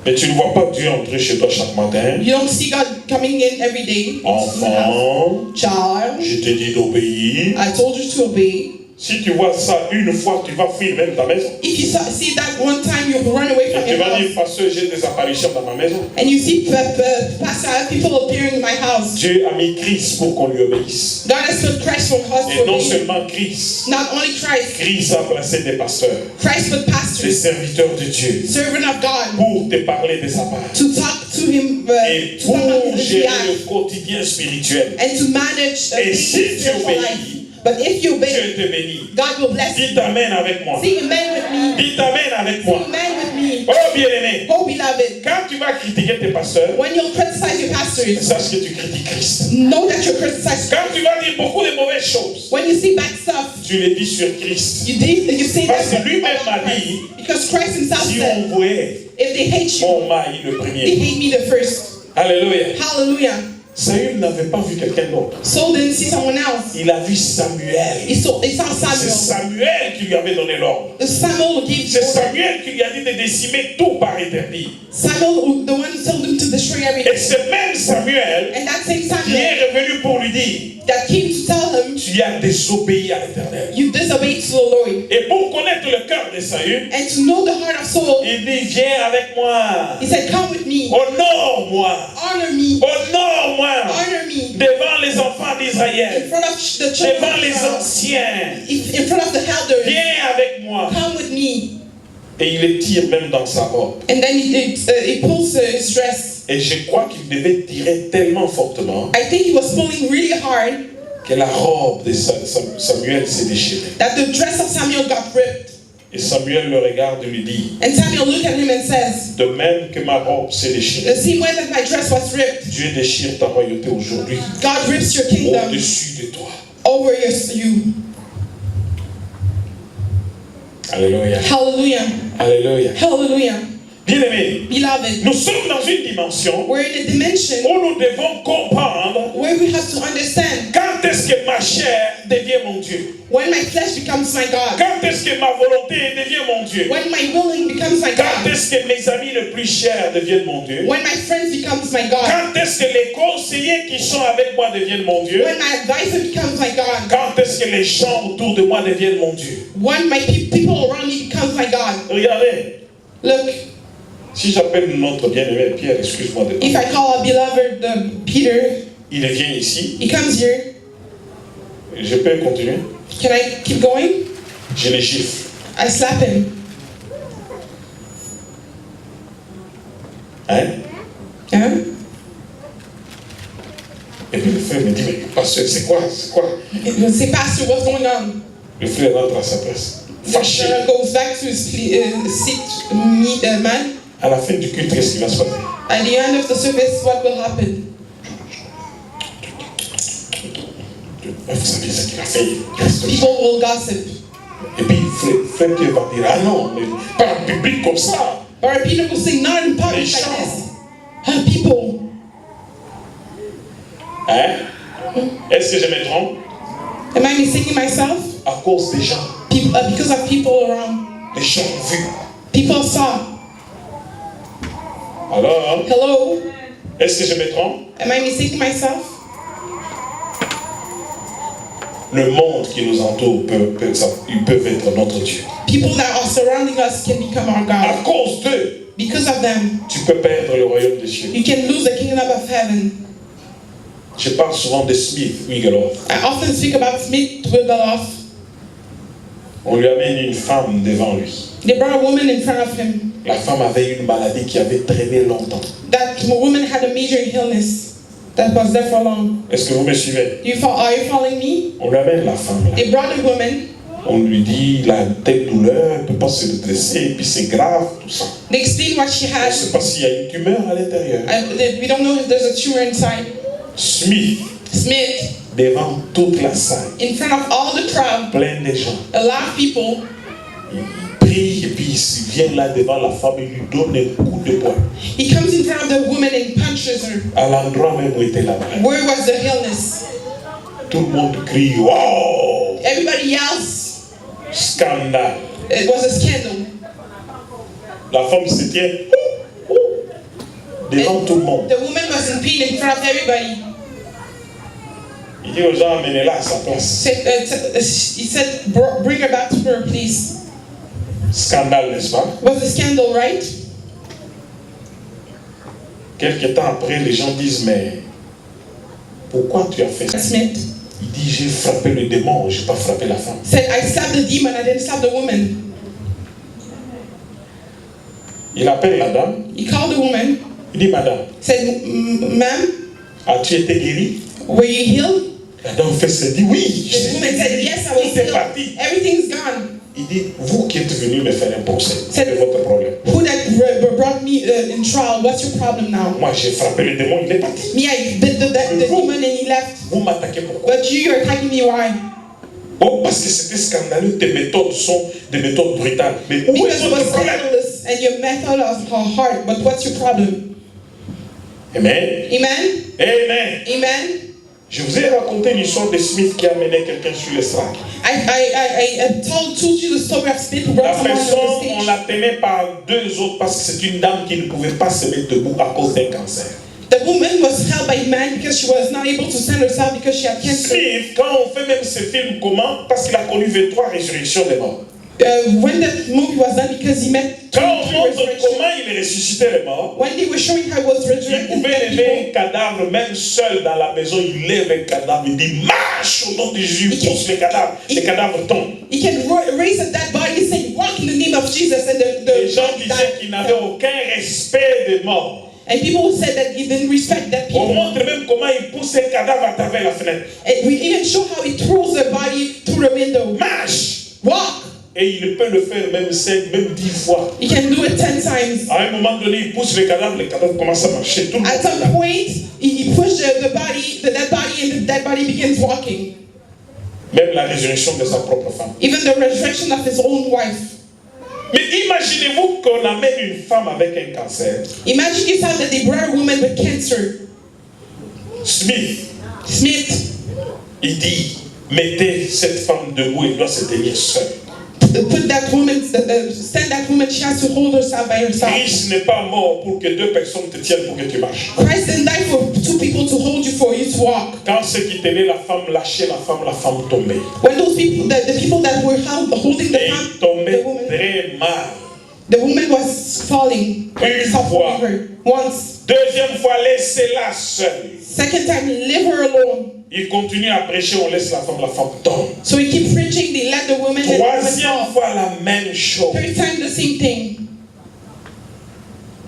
S1: mais tu ne vois pas Dieu entrer chez toi chaque matin.
S3: you don't see God coming in every day.
S1: Enfant,
S3: Child,
S1: je t'ai dit d'obéir.
S3: I told you to obey.
S1: Si tu vois ça une fois, tu vas fuir même ta maison.
S3: If you see that one time, you run away from
S1: Et tu
S3: your
S1: vas dire,
S3: house.
S1: pasteur, j'ai des apparitions dans ma maison.
S3: And you see Pastor, I have people appearing in my house.
S1: Dieu a mis Christ pour qu'on lui obéisse.
S3: God has put Christ for us
S1: Et
S3: to
S1: non
S3: obey.
S1: seulement Christ.
S3: Not only Christ,
S1: Christ a placé des pasteurs,
S3: Christ put
S1: des
S3: pastors,
S1: serviteurs de Dieu,
S3: servant of God,
S1: pour te parler de sa part.
S3: to talk to him
S1: et
S3: to someone
S1: pour
S3: in his
S1: gérer
S3: behalf
S1: le quotidien spirituel.
S3: and to manage a
S1: Et
S3: daily
S1: si tu
S3: spiritual
S1: obéis,
S3: life. But if you obey,
S1: Dieu te bénit.
S3: God will bless you.
S1: Dites amen avec moi.
S3: Say amen with me.
S1: Dites amen avec
S3: Say
S1: moi.
S3: amen with me.
S1: Oh bien-aimé,
S3: Oh, beloved,
S1: quand tu vas critiquer tes pasteurs,
S3: when you'll criticize your pastors,
S1: sache que tu critiques Christ.
S3: know that you're criticizing.
S1: Quand tu vas dire beaucoup de mauvaises choses,
S3: When you see bad stuff,
S1: tu les dis sur Christ.
S3: you say
S1: Parce
S3: that
S1: que lui-même m'a
S3: about
S1: dit,
S3: Christ. Because Christ himself
S1: si
S3: said,
S1: on voyait,
S3: if they hate you,
S1: on m'haït le
S3: they
S1: premier.
S3: hate me the first.
S1: Alléluia.
S3: Hallelujah.
S1: Saül n'avait pas vu quelqu'un d'autre.
S3: Saul didn't see someone else.
S1: Il a vu Samuel.
S3: He saw
S1: C'est
S3: Samuel.
S1: Samuel qui lui avait donné l'ordre.
S3: Samuel gave
S1: C'est
S3: order.
S1: Samuel qui lui a dit de décimer tout par interdit.
S3: Samuel, the one who told him to destroy
S1: Et
S3: everything.
S1: c'est même Samuel
S3: And that same
S1: qui
S3: Samuel
S1: est revenu pour lui dire,
S3: that came to tell him,
S1: tu as désobéi à l'Éternel.
S3: you disobeyed to the Lord.
S1: Et pour connaître le cœur de Saül,
S3: And to know the heart of Saul,
S1: il dit, viens avec moi.
S3: he said, come with me.
S1: Honore-moi.
S3: Honor me.
S1: Honore-moi.
S3: Honor me.
S1: Devant les enfants
S3: In
S1: d'Israël.
S3: front of the children
S1: Devant
S3: of
S1: les
S3: Israel.
S1: anciens.
S3: In front of the elders.
S1: Viens avec moi.
S3: Come with me.
S1: Et il les tire même dans sa robe.
S3: And then he pulls his dress.
S1: Et je crois qu'il devait tirer tellement fortement
S3: I think he was pulling really hard
S1: que la robe de Samuel s'est déchirée.
S3: that the dress of Samuel got ripped.
S1: Et Samuel le regarde et lui dit,
S3: And Samuel looked at him and says,
S1: de même que ma robe s'est déchirée,
S3: the same way that my dress was ripped,
S1: Dieu déchire ta royauté aujourd'hui
S3: God rips your kingdom
S1: au-dessus de toi.
S3: over you.
S1: Alléluia.
S3: Hallelujah.
S1: Alléluia.
S3: Hallelujah.
S1: Bien-aimés,
S3: Beloved,
S1: nous sommes dans une dimension
S3: we're in a dimension
S1: où nous devons comprendre
S3: where we have to understand
S1: quand est-ce que ma chair devient mon Dieu.
S3: when my flesh becomes my God,
S1: Quand est-ce que ma volonté devient mon Dieu.
S3: when my willing becomes my
S1: Quand
S3: God,
S1: est-ce que mes amis les plus chers deviennent mon Dieu.
S3: when my friends becomes my God,
S1: Quand est-ce que les conseillers qui sont avec moi deviennent mon Dieu.
S3: when my advisor becomes my God,
S1: Quand est-ce que les gens autour de moi deviennent mon Dieu.
S3: when my people around me becomes my God.
S1: Regardez,
S3: Look,
S1: si j'appelle notre bien-aimé Pierre, excuse-moi de
S3: if I call our beloved Peter,
S1: il vient ici,
S3: he comes here.
S1: je peux continuer.
S3: Can I keep going?
S1: Je les gifle.
S3: I slap him.
S1: Hein?
S3: Huh?
S1: Et puis le frère me dit, mais pasteur, c'est quoi?
S3: He say, Pastor, what's going on?
S1: Le frère rentre à sa place. Fâché.
S3: The goes back to his seat, man.
S1: À la fin du culte, qu'est-ce qui va se passer?
S3: At the end of the service, what will happen?
S1: Vous savez ce qu'il a fait. Il reste
S3: People will gossip.
S1: Et puis frère Pierre va dire, ah non, mais pas en public comme ça.
S3: Or Peter will say, not in public
S1: Les
S3: like
S1: gens.
S3: this. People.
S1: Hein? Est-ce que je me trompe?
S3: Am I mistaking myself?
S1: À cause des gens.
S3: People, because of people around.
S1: Les gens ont vu.
S3: People saw.
S1: Alors,
S3: Hello?
S1: est-ce que je me trompe?
S3: Am I mistaking myself?
S1: Le monde qui nous entoure ils peuvent être notre Dieu.
S3: People that are surrounding us can become our
S1: À
S3: God.
S1: cause d'eux,
S3: Because of them,
S1: tu peux perdre le royaume des cieux.
S3: you can lose the kingdom of heaven.
S1: Je parle souvent de Smith Wigglesworth.
S3: I often speak about Smith Wigglesworth.
S1: On lui amène une femme devant lui.
S3: They brought a woman in front of him.
S1: La femme avait une maladie qui avait traîné longtemps.
S3: That woman had a major illness that was there for long.
S1: Est-ce que vous me suivez?
S3: Are you following me?
S1: On lui amène la femme là.
S3: They brought a woman.
S1: On lui dit, il a une telle douleur, il ne peut pas se redresser, et puis c'est grave, tout ça.
S3: They explained what she
S1: On ne
S3: had.
S1: sait pas s'il y a une tumeur à l'intérieur.
S3: We don't know if there's a tumor inside.
S1: Smith,
S3: Smith,
S1: devant toute la salle,
S3: in front of all the crowd,
S1: plein de gens,
S3: a lot of people,
S1: il prie et puis il vient là devant la femme et lui donne un coup de poing
S3: he comes in front of the woman and punches her.
S1: à l'endroit même où était la maladie.
S3: Where was the illness?
S1: Tout le monde crie, wow!
S3: Everybody yells.
S1: Scandale.
S3: It was a scandal.
S1: La femme se tient devant tout le monde.
S3: The woman was in pain in front of everybody.
S1: Il dit aux gens, amenez-la à sa place.
S3: He said, bring her back to her, please.
S1: Scandale, n'est-ce pas?
S3: It was a scandal, right?
S1: Quelque temps après, les gens disent, mais pourquoi tu as fait ça?
S3: Smith
S1: Il dit, j'ai frappé le démon, je n'ai pas frappé la femme.
S3: said, I slapped the demon, I didn't slap the woman.
S1: Il appelle la dame,
S3: He called the woman.
S1: Il dit, madame,
S3: Said, ma'am,
S1: as-tu été guérie?
S3: were you healed?
S1: La dame s'est dit, oui.
S3: The woman said, yes, I was
S1: C'est
S3: healed.
S1: parti.
S3: Everything's gone.
S1: Il dit, vous qui êtes venu me faire un procès, c'est votre problème.
S3: Who that brought me in trial? What's your problem now?
S1: Moi, j'ai frappé le démon, il est parti.
S3: Me, I bit the demon and he left.
S1: Vous m'attaquez pourquoi?
S3: But you're attacking me, why?
S1: Oh, parce que c'était scandaleux, tes méthodes sont des méthodes brutales. Mais où est
S3: Because it was
S1: votre problème?
S3: scandalous and your method of hard. But what's your problem?
S1: Amen.
S3: Amen?
S1: Amen.
S3: Amen?
S1: Je vous ai raconté l'histoire de Smith qui a mené quelqu'un sur l'estrade.
S3: I told you the story of Smith who
S1: La
S3: brought someone
S1: personne,
S3: on the
S1: on
S3: stage.
S1: la tenait par deux autres parce que c'est une dame qui ne pouvait pas se mettre debout à cause d'un cancer.
S3: The woman was held by man because she was not able to stand herself because she had cancer.
S1: Smith, quand on fait même ce film, comment? Parce qu'il a connu 23 résurrections des morts.
S3: When that movie was done, because he met
S1: Quand on
S3: 23
S1: montre
S3: resurrections.
S1: comment il ressuscitait les morts,
S3: When they were showing how he was
S1: il
S3: resurrecting
S1: pouvait
S3: dead
S1: lever
S3: people,
S1: un cadavre, même seul dans la maison, il lève un cadavre, il dit marche au nom de Jésus, pousse les cadavres tombent.
S3: he can raise a dead body and say, walk in the name of Jesus, and
S1: Les gens
S3: the
S1: disaient qu'il n'avait aucun respect des morts.
S3: And people said that he didn't respect dead
S1: On
S3: people.
S1: montre même comment il pousse un cadavre à travers la fenêtre.
S3: And we even show how he throws the body through the window.
S1: Marche!
S3: Walk!
S1: Et il peut le faire même 5, même 10 fois.
S3: He can do it 10 times.
S1: À un moment donné, il pousse le cadavre commence à marcher. Tout le
S3: At some
S1: monde.
S3: point, he pushed the dead body, and the dead body begins walking.
S1: Même la résurrection de sa propre femme.
S3: Even the resurrection of his own wife.
S1: Mais imaginez-vous qu'on amène une femme avec un cancer.
S3: Imagine yourself that they brought a woman with cancer.
S1: Smith,
S3: Smith
S1: il dit, mettez cette femme debout, elle doit se tenir seule.
S3: put that woman, stand that woman, she has to hold herself by herself.
S1: Christ n'est pas mort pour que deux personnes te tiennent pour que tu marches.
S3: Christ didn't die for two people to hold you, for you to walk.
S1: Quand ceux qui tenaient la femme lâchaient la femme tombait.
S3: When those people, the people that were holding
S1: Et il tombait très mal.
S3: the woman was falling.
S1: Une
S3: Stop
S1: fois.
S3: holding her. Once.
S1: Deuxième fois, laissez-la seule.
S3: Second time, leave her alone.
S1: Il continue à prêcher, on laisse la femme tombe.
S3: So he keep preaching, they let the woman and the woman
S1: Troisième
S3: fall.
S1: fois, la même chose.
S3: Third time, the same thing.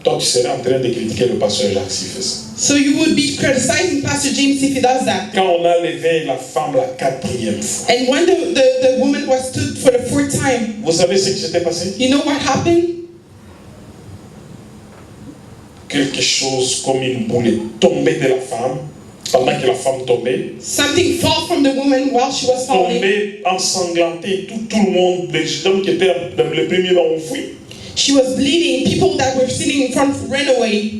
S1: Toi, tu serais en train de critiquer le pasteur Jacques s'il fait ça.
S3: So you would be criticizing Pastor James if he does that.
S1: Quand on a levé la femme la quatrième fois,
S3: And when the woman was stood for the fourth time,
S1: vous savez ce qui s'était passé?
S3: you know what happened?
S1: Quelque chose comme une boule est tombée de la femme, pendant que la femme tombait,
S3: Something fell from the woman while she was falling.
S1: tombée, ensanglantée, tout le monde, les gens qui étaient dans le premier rang ont fui.
S3: She was bleeding. People that were sitting in front ran away.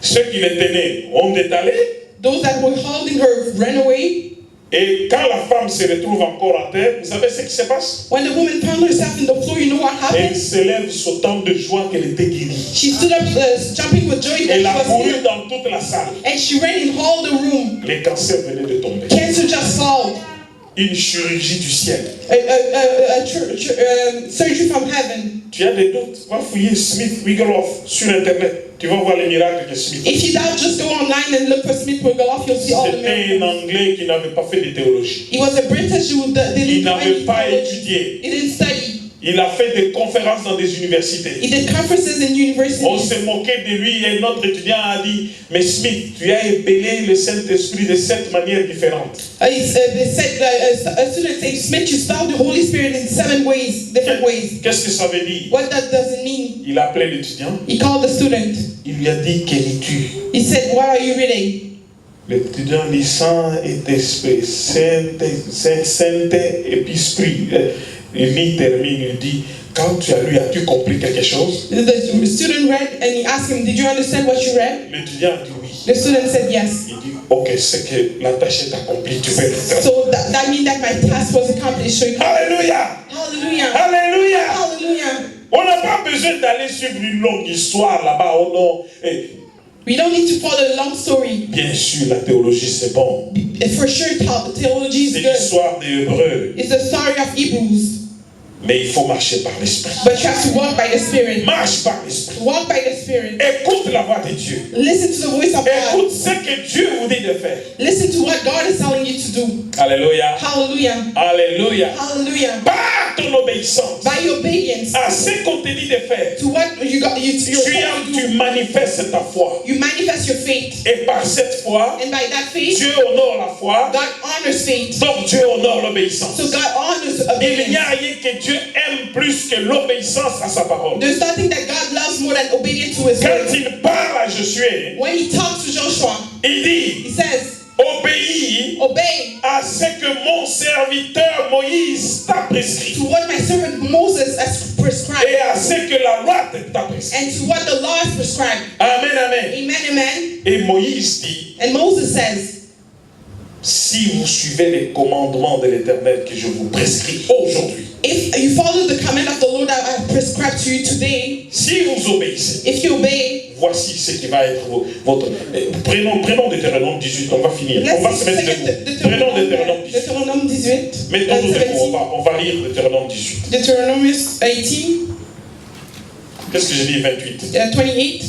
S1: Ceux qui les tenaient ont détalé,
S3: Those that were holding her ran away.
S1: et quand la femme se retrouve encore à terre, vous savez ce qui se passe?
S3: When the woman found herself in the floor, you know what
S1: Elle
S3: happened?
S1: se lève sautant de joie qu'elle était guérie.
S3: She stood up, jumping with joy that
S1: Elle
S3: she
S1: a
S3: was
S1: couru
S3: healed.
S1: dans toute la salle.
S3: And she ran in all the room.
S1: Les cancers venaient de tomber.
S3: Cancer just fell.
S1: Une chirurgie du ciel.
S3: Surgery from heaven.
S1: Tu as des doutes? Va fouiller Smith Wigglesworth sur Internet. Tu vas voir les miracles de Smith.
S3: If you doubt, just go online and look for Smith Wigglesworth. You'll see all the
S1: C'était un
S3: miracles.
S1: Anglais qui n'avait pas fait de théologie.
S3: He was a British Jew that
S1: Il
S3: didn't do
S1: n'avait
S3: any
S1: pas
S3: theology.
S1: étudié.
S3: He didn't study.
S1: Il a fait des conférences dans des universités.
S3: He did conferences in universities.
S1: On s'est moqué de lui et notre étudiant a dit, mais Smith, tu as épelé le Saint-Esprit de 7 manières différentes.
S3: They said, a student said, Smith, you spelled the Holy Spirit in 7 ways, different ways.
S1: Qu'est-ce que ça veut dire?
S3: What that doesn't mean?
S1: Il a appelé l'étudiant.
S3: He called the student.
S1: Il lui a dit, que lis-tu?
S3: He said, what are you reading?
S1: L'étudiant dit, Saint et Esprit, Saint et puis Esprit. Il termine, il dit, quand tu as lu, as-tu compris quelque chose?
S3: The student read and he asked him, did you understand what you read?
S1: L'étudiant dit oui.
S3: The student said yes.
S1: Il dit, ok, c'est que la tâche est accomplie, tu peux le faire.
S3: So that means that my task was accomplished. So you
S1: Alléluia!
S3: hallelujah.
S1: Alléluia!
S3: Hallelujah.
S1: On n'a pas besoin d'aller suivre une longue histoire là-bas. Oh non. Eh,
S3: We don't need to follow a long story.
S1: bien sûr, la théologie c'est bon.
S3: For sure, theology is
S1: C'est
S3: good.
S1: l'histoire des Hébreux.
S3: It's the story of Hebrews.
S1: Mais il faut marcher par l'Esprit.
S3: But you have to walk by the Spirit.
S1: Marche par l'Esprit.
S3: Walk by the Spirit.
S1: Écoute la voix de Dieu.
S3: Listen to the voice of God.
S1: Écoute ce que Dieu vous dit de faire.
S3: Listen to what God is telling you to do.
S1: Alléluia.
S3: Hallelujah.
S1: Alléluia.
S3: Hallelujah.
S1: Pas ton obéissance
S3: by your obedience
S1: à ce qu'on te dit de faire,
S3: to what you got,
S1: tu manifestes ta foi.
S3: you manifest your faith.
S1: Et par cette foi,
S3: And by that faith,
S1: Dieu honore la foi,
S3: God honors faith.
S1: donc Dieu honore l'obéissance.
S3: So God honors
S1: Il n'y
S3: obedience.
S1: a rien que Dieu aime plus que l'obéissance à sa parole.
S3: There's nothing that God loves more than obedience to His
S1: Quand
S3: word.
S1: il parle à Josué,
S3: When He talks to Joshua,
S1: il dit,
S3: He says,
S1: obéis
S3: obey
S1: à ce que mon serviteur Moïse t'a prescrit
S3: to what my servant Moses has prescribed
S1: et à ce que la loi t'a prescrit.
S3: and to what the law has prescribed.
S1: Amen, amen.
S3: Amen, amen.
S1: Et Moïse dit,
S3: And Moses says,
S1: si vous suivez les commandements de l'Éternel que je vous prescris aujourd'hui,
S3: if you follow the command of the Lord that I have prescribed to you today,
S1: si vous obéissez,
S3: if you obey,
S1: voici ce qui va être votre... Prenons Deutéronome 18, on va finir.
S3: let's
S1: On va se
S3: see
S1: mettre debout. Prenons Deutéronome 18.
S3: Deuteronomy 18,
S1: Mettons-nous debout,
S3: 17,
S1: on va lire Deutéronome 18.
S3: Deuteronomy 18,
S1: Qu'est-ce que j'ai dit, 28?
S3: 28.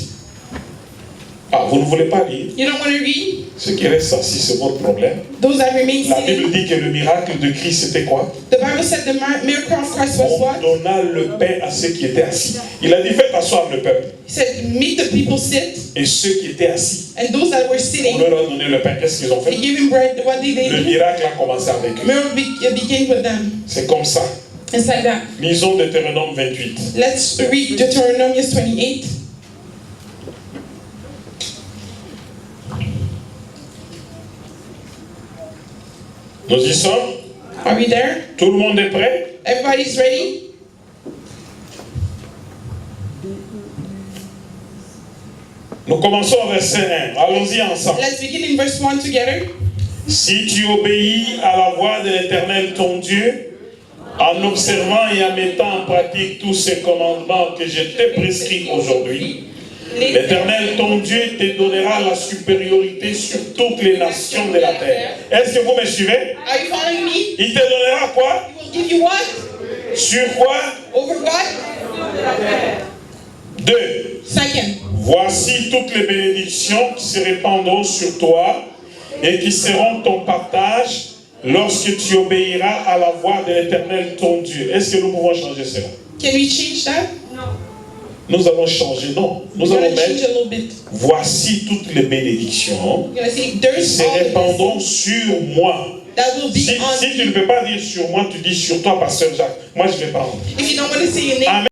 S1: Ah, vous ne voulez pas lire?
S3: You don't want to read?
S1: Ce qui reste assis, c'est votre problème.
S3: Those that remain
S1: La
S3: seated.
S1: Bible dit que le miracle de Christ, c'était quoi?
S3: The Bible said the miracle of Christ was
S1: On
S3: what?
S1: donna le pain à ceux qui étaient assis. Il a dit, faites asseoir le peuple.
S3: He said, make the people sit,
S1: Et ceux qui étaient assis,
S3: and those that were
S1: on
S3: sitting,
S1: leur a donné le pain. Qu'est-ce qu'ils ont
S3: they
S1: fait?
S3: gave him bread. What did they
S1: Le
S3: do?
S1: miracle a commencé avec eux.
S3: Miracle began with them.
S1: C'est comme ça.
S3: It's like that.
S1: Lisons Deutéronome 28.
S3: Let's read Deuteronomy 28.
S1: Nous y sommes.
S3: Are we there?
S1: Tout le monde est prêt?
S3: Everybody's ready?
S1: Nous commençons au verset 1. Allons-y ensemble.
S3: Let's begin in verse 1 together.
S1: Si tu obéis à la voix de l'Éternel ton Dieu, en observant et en mettant en pratique tous ces commandements que je t'ai prescrits aujourd'hui, l'Éternel ton Dieu te donnera la supériorité sur toutes les nations de la terre. Est-ce que vous me suivez?
S3: Are you following me?
S1: Il te donnera quoi?
S3: He will give you what?
S1: Sur quoi?
S3: Over what?
S1: 2.
S3: Second.
S1: Voici toutes les bénédictions qui se répandront sur toi et qui seront ton partage lorsque tu obéiras à la voix de l'Éternel ton Dieu. Est-ce que nous pouvons changer cela?
S3: Can we change that?
S1: Nous allons changer, non. Nous
S3: We're
S1: allons
S3: going to change
S1: mettre,
S3: a little bit.
S1: voici toutes les bénédictions
S3: We're going to say,
S1: qui
S3: there's
S1: se
S3: all the
S1: répandront
S3: blessings
S1: sur moi.
S3: that will be
S1: Si
S3: on
S1: tu ne peux pas dire sur moi, tu dis sur toi, pasteur Jacques. Moi, je vais prendre.
S3: If you don't want to say your name,
S1: Amen.